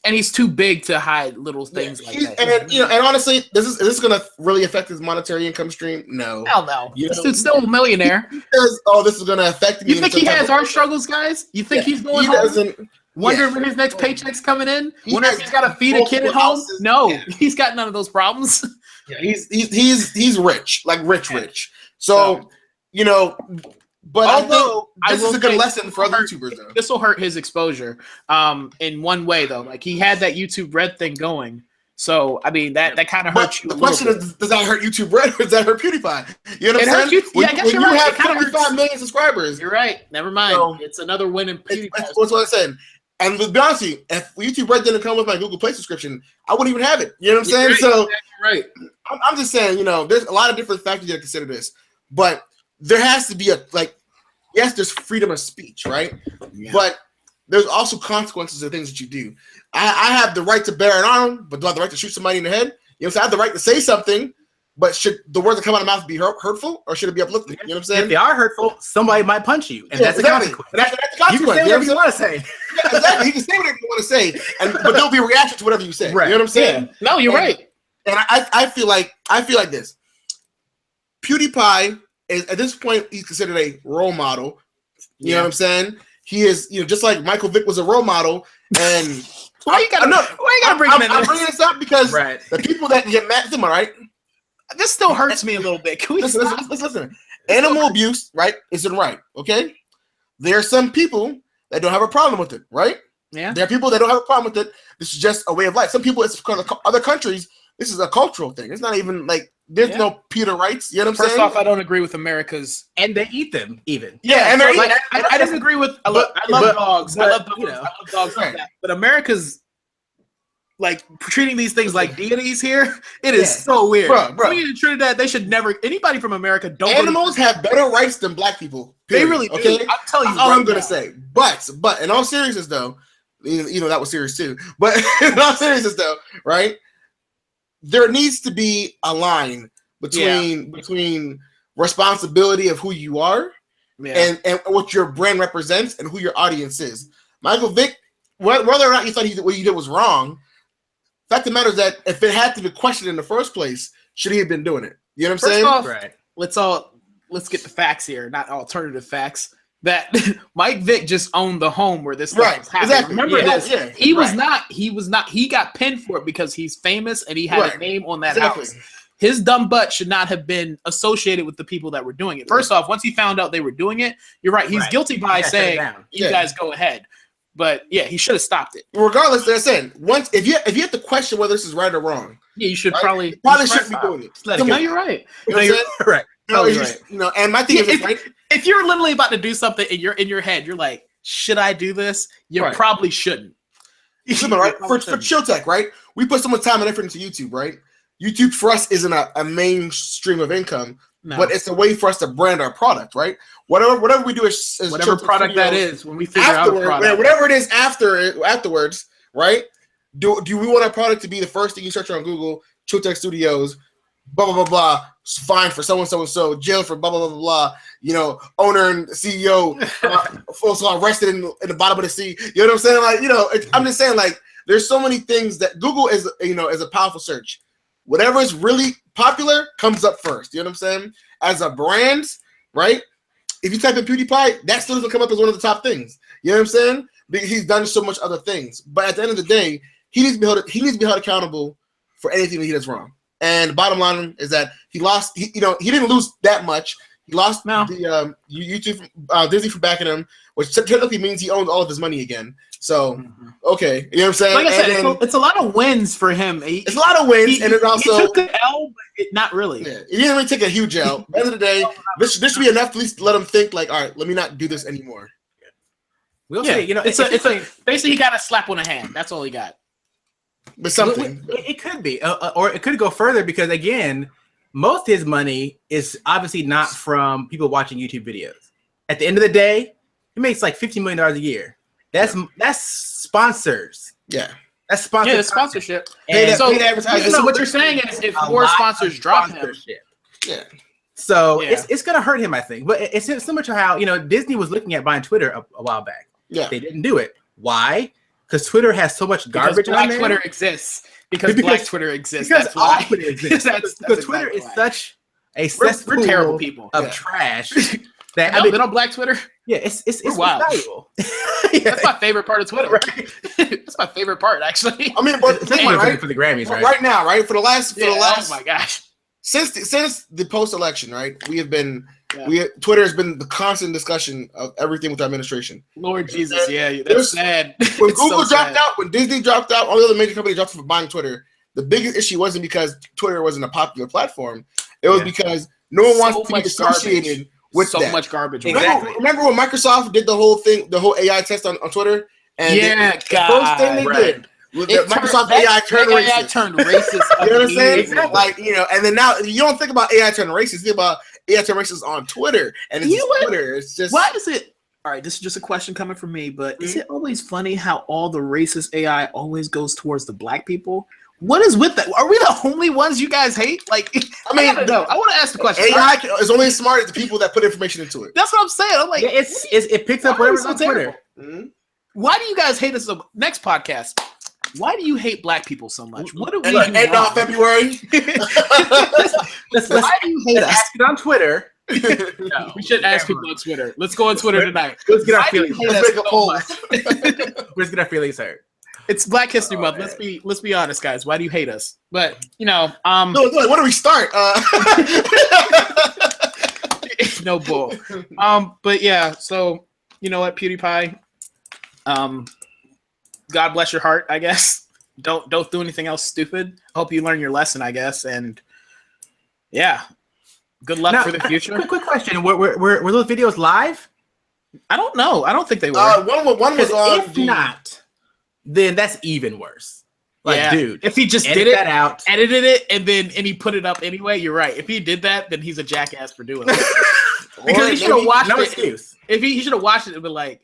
he's too big to hide little things like that. And honestly, is this going to really affect his monetary income stream? No. Hell no. This dude's still a millionaire. This is going to affect me. You think he has our struggles, guys? You think he's going home? Wondering when his next paycheck's coming in? Wonder if he's got to feed a kid at home? No, he's got none of those problems. Yeah, he's rich, like rich. So, but although this is a good lesson for other YouTubers, though. This will hurt his exposure in one way, though. Like, he had that YouTube Red thing going. So, I mean, that kind of hurts you. The question is, does that hurt YouTube Red or does that hurt PewDiePie? You know what I'm saying? I guess when you have 55 million subscribers. You're right. Never mind. So, it's another win in PewDiePie. That's what I said. And to be honest with you, if YouTube Red didn't come with my Google Play subscription, I wouldn't even have it. You know what I'm saying? Right, so, right. I'm just saying, there's a lot of different factors you have to consider this. But there has to be yes, there's freedom of speech, right? Yeah. But there's also consequences of things that you do. I have the right to bear an arm, but do I have the right to shoot somebody in the head? So I have the right to say something, but should the words that come out of my mouth be hurtful, or should it be uplifting? You know what I'm saying? If they are hurtful, somebody might punch you, and that's exactly. the consequence. And that's the consequence. You can say whatever you want to say. Yeah, exactly. You can say whatever you want to say, but there'll be a reaction to whatever you say. Right. You know what I'm saying? Yeah. No, you're right. And I feel like this. PewDiePie is, at this point, he's considered a role model. You know what I'm saying? He is, just like Michael Vick was a role model. And why you gotta bring him in? I'm bringing this up because the people that get mad at him, all right? This still hurts me a little bit. Can we listen. Animal abuse, right, isn't right, okay? There are some people that don't have a problem with it, right? Yeah. There are people that don't have a problem with it. This is just a way of life. Some people, it's because of other countries, this is a cultural thing. It's not even like there's no Peter rights. You know what I'm saying? First off, I don't agree with America's, and they eat them even. Yeah, and they're I disagree with. I love dogs. I love dogs like that. But America's like treating these things like deities here. It is so weird. Bro. In Trinidad, they should never. Anybody from America don't. Animals have better rights than black people. Period. They really do. Okay, I'm telling you. That's all I'm gonna say. But in all seriousness, though, that was serious too. But in all seriousness, though, right? There needs to be a line between responsibility of who you are and what your brand represents and who your audience is. Michael Vick, whether or not you thought what he did was wrong, the fact of the matter is that if it had to be questioned in the first place, should he have been doing it? You know what I'm saying? Off, let's get the facts here, not alternative facts. That Mike Vick just owned the home where this stuff was happening. Exactly. Remember this? Yeah. He was not. He got pinned for it because he's famous and he had a name on that house. His dumb butt should not have been associated with the people that were doing it. First off, once he found out they were doing it, you're right. He's guilty by saying, "You guys go ahead." But he should have stopped it. Regardless, they're saying once if you have to question whether this is right or wrong, you should probably shouldn't be doing it. No, you're right. You're right. No, you're right. And my thing is, if you're literally about to do something and you're in your head, you're like, should I do this? You probably shouldn't. Right? For Chill Tech, right? We put so much time and effort into YouTube, right? YouTube for us isn't a mainstream of income, but it's a way for us to brand our product, right? Whatever we do is whatever product that is when we figure out a product. Whatever it is afterwards, right? Do we want our product to be the first thing you search on Google? Chill Tech Studios, blah blah blah blah. Fine for so and so, jail for blah blah blah blah. Owner and CEO also arrested in the bottom of the sea. You know what I'm saying? I'm just saying, there's so many things that Google is a powerful search. Whatever is really popular comes up first. You know what I'm saying? As a brand, right? If you type in PewDiePie, that still doesn't come up as one of the top things. You know what I'm saying? Because he's done so much other things. But at the end of the day, he needs to be held accountable for anything that he does wrong. And the bottom line is that he lost. He didn't lose that much. He lost the YouTube Disney for backing him, which technically means he owns all of his money again. So okay, you know what I'm saying? Like I said, it's a lot of wins for him. It's a lot of wins, and it also he took the L, but not really. Yeah, he didn't really take a huge L. At the end of the day, this should be enough to at least let him think, all right, let me not do this anymore. We'll see. You know, it's a basically he got a slap on the hand. That's all he got. But something. It could be, or it could go further because again, most of his money is obviously not from people watching YouTube videos. At the end of the day, he makes like $15 million a year. That's sponsors. Yeah. That's sponsored. Yeah, the sponsorship. And so what you're saying is if more sponsors drop him. Yeah. So it's gonna hurt him, I think. But it's similar to how Disney was looking at buying Twitter a while back. Yeah. They didn't do it. Why? Because Twitter has so much garbage on there. Twitter exists. Because Black Twitter exists. Because that's why. Twitter exists. Because Twitter is such a cesspool we're terrible people of trash. That they don't Black Twitter. Yeah, it's valuable. That's my favorite part of Twitter. Right? That's my favorite part, actually. I mean, but right? For the Grammys, right? Right now, right? For the last. Oh my gosh. Since the post-election, right? Twitter has been the constant discussion of everything with the administration. Lord Jesus, that's sad. When Google dropped out, when Disney dropped out, all the other major companies dropped out for buying Twitter. The biggest issue wasn't because Twitter wasn't a popular platform. It was because no one wants to be associated with so much garbage. Exactly. Remember when Microsoft did the whole thing, the whole AI test on Twitter? And the first thing they did was Microsoft AI turned racist. You know what I'm saying? Exactly. Like, and then now you don't think about AI turning racist, you think about AI turning racist on Twitter. And it's Twitter. It's just why is it all right, this is just a question coming from me, but is it always funny how all the racist AI always goes towards the Black people? What is with that? Are we the only ones you guys hate? Like, I want to ask the question. AI is only as smart as the people that put information into it. That's what I'm saying. I'm like, it picks up whatever's on Twitter. Why do you guys hate us? Next podcast. Why do you hate Black people so much? What do we end of February? Why do you hate us? Ask it on Twitter. No, we should ask people on Twitter. Let's go on Twitter tonight. Let's get our feelings. Let's make a poll. Let's get our feelings hurt. It's Black History Month. Let's be honest, guys. Why do you hate us? But no, where do we start? No bull. But yeah. So you know what, PewDiePie. God bless your heart. I guess. Don't do anything else stupid. Hope you learn your lesson. I guess. And yeah. Good luck for the future. Quick question: Were those videos live? I don't know. I don't think they were. One was on. If not, then that's even worse. Like, dude, if he just did it, edited it, and he put it up anyway, you're right. If he did that, then he's a jackass for doing it. Because he should have watched it. Excuse. If he should have watched it and been like,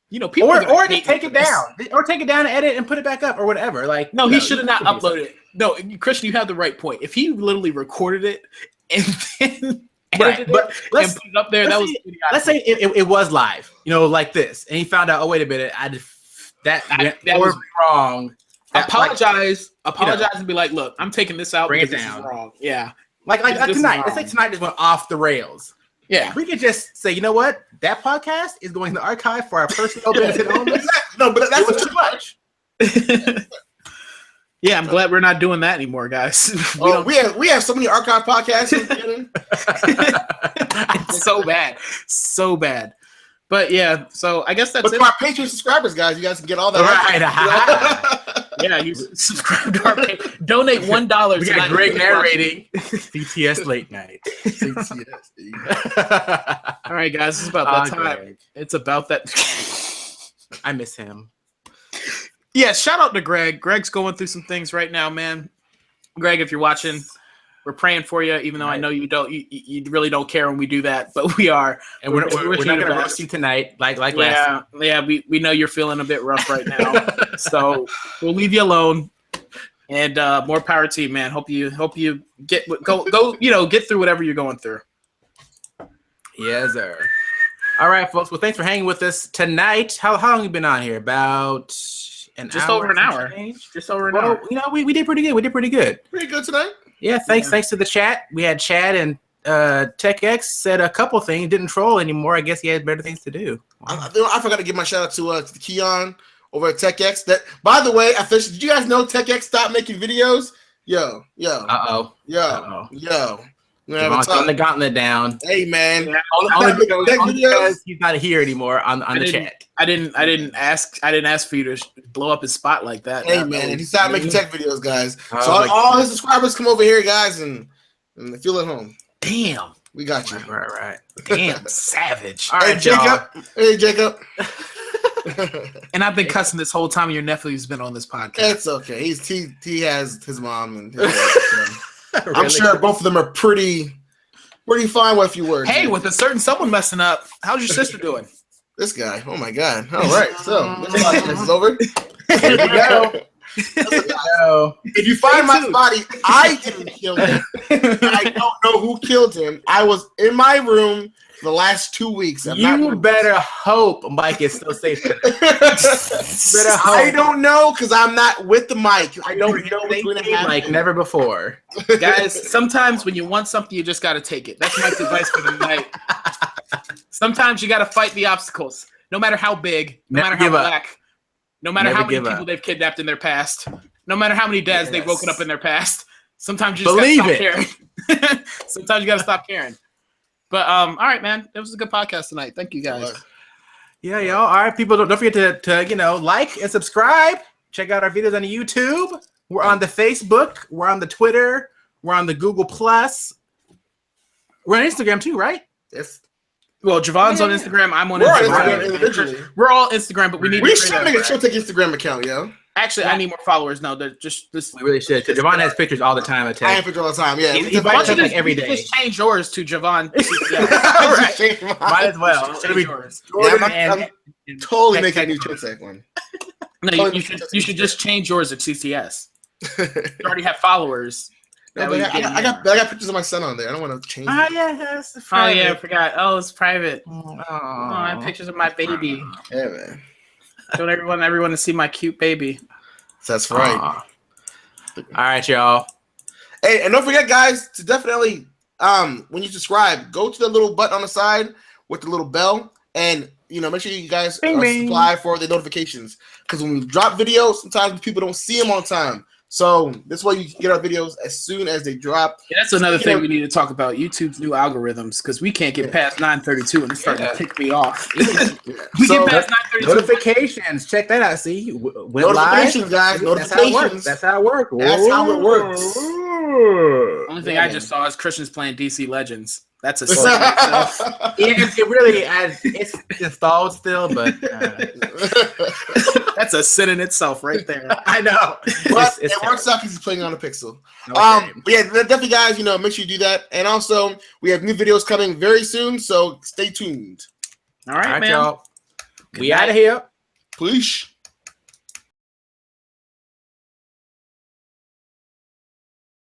people, or take it down, or take it down and edit and put it back up, or whatever. Like, no, he should have not uploaded it. No, Christian, you have the right point. If he literally recorded it and then edited it and put it up there, let's say it was live, like this, and he found out, oh wait a minute, that was wrong. Apologize, and be like, look, I'm taking this out. Bring it down. This is wrong. Yeah, like tonight. Let's say tonight just went off the rails. Yeah, we could just say, you know what, that podcast is going to the archive for our personal benefit only. No, but that's too much. Yeah, I'm glad we're not doing that anymore, guys. We have so many archive podcasts. It's so bad. But yeah, so I guess that's it. For our Patreon subscribers, guys, you guys can get all that. Right. Yeah, you subscribe to our Patreon. Donate $1. We got Greg narrating CTS Late Night. All right, guys, it's about that time. Greg. It's about that. I miss him. Yeah, shout out to Greg. Greg's going through some things right now, man. Greg, if you're watching, we're praying for you, even though I know you don't. You really don't care when we do that, but we are. And we're not going to roast you tonight, like last time. Yeah, we know you're feeling a bit rough right now, so we'll leave you alone. And more power to you, man. Hope you get get through whatever you're going through. Yes, sir. All right, folks. Well, thanks for hanging with us tonight. How long have you been on here? About just over an hour. Just over an hour. We did pretty good. Pretty good tonight. Yeah, thanks to the chat. We had Chad and TechX said a couple things, didn't troll anymore. I guess he had better things to do. Wow. I forgot to give my shout out to Keon over at TechX. That, by the way, did you guys know TechX stopped making videos? Yo. Throwing the gauntlet down. Hey man, only because he's not here anymore on the chat. I didn't ask for you to blow up his spot like that. Hey man, he stopped making tech videos, guys. So all his subscribers come over here, guys, and feel at home. Damn, we got you. Right. Damn, savage. All right, Jacob. Hey, Jacob. And I've been cussing this whole time. And your nephew's been on this podcast. It's okay. He has his mom and his dad, I'm sure both of them are pretty fine with a few words. Hey, with a certain someone messing up, how's your sister doing? This guy. Oh my God. All right. So this podcast is over. Here we go. If you find my body, I didn't kill him. I don't know who killed him. I was in my room the last 2 weeks. You better hope Mike is still safe. I don't know because I'm not with the mic. I don't know what's going to happen. Like never before. Guys, sometimes when you want something, you just got to take it. That's Mike's advice for the night. Sometimes you got to fight the obstacles, no matter how big, no matter how black, no matter how many people they've kidnapped in their past, no matter how many dads they've woken up in their past. Sometimes you just got to stop caring. Sometimes you got to stop caring. But all right, man, it was a good podcast tonight. Thank you guys. Yeah, y'all. All right, people, don't forget to like and subscribe. Check out our videos on the YouTube. We're on the Facebook. We're on the Twitter. We're on the Google Plus. We're on Instagram too, right? Yes. Well, Javon's on Instagram. I'm on Instagram. Individually. We're all Instagram, but we need. We should make a take Instagram account, yo. Actually, I need more followers now. They're just this. We really should. Javon has pictures all the time. I have pictures all the time. Yeah, he buys like every day. Just change yours to Javon. Might as well. Change yours. I'm totally making a new TikTok one. No, you should just change yours at CTS. You already have followers. No, but I got pictures of my son on there. I don't want to change. Oh yeah, I forgot. Oh, it's private. I have pictures of my baby. Yeah, man. Don't everyone to see my cute baby. That's right. All right, y'all. Hey, and don't forget, guys, to definitely when you subscribe, go to the little button on the side with the little bell, and make sure you guys subscribe for the notifications. Because when we drop videos, sometimes people don't see them on time. So this way you can get our videos as soon as they drop. Yeah, that's another thing we need to talk about, YouTube's new algorithms, because we can't get past 932 and it's starting to tick me off. We get past 932. Notifications. Check that out. See? Notifications, guys. Notifications. That's how it works. That's how it works. Only thing I just saw is Christian's playing DC Legends. That's a it really it's installed still, but that's a sin in itself right there. I know. But it works out because he's playing on a Pixel. But yeah, definitely, guys, make sure you do that. And also, we have new videos coming very soon, so stay tuned. All right, man. Y'all. We out of here. Please.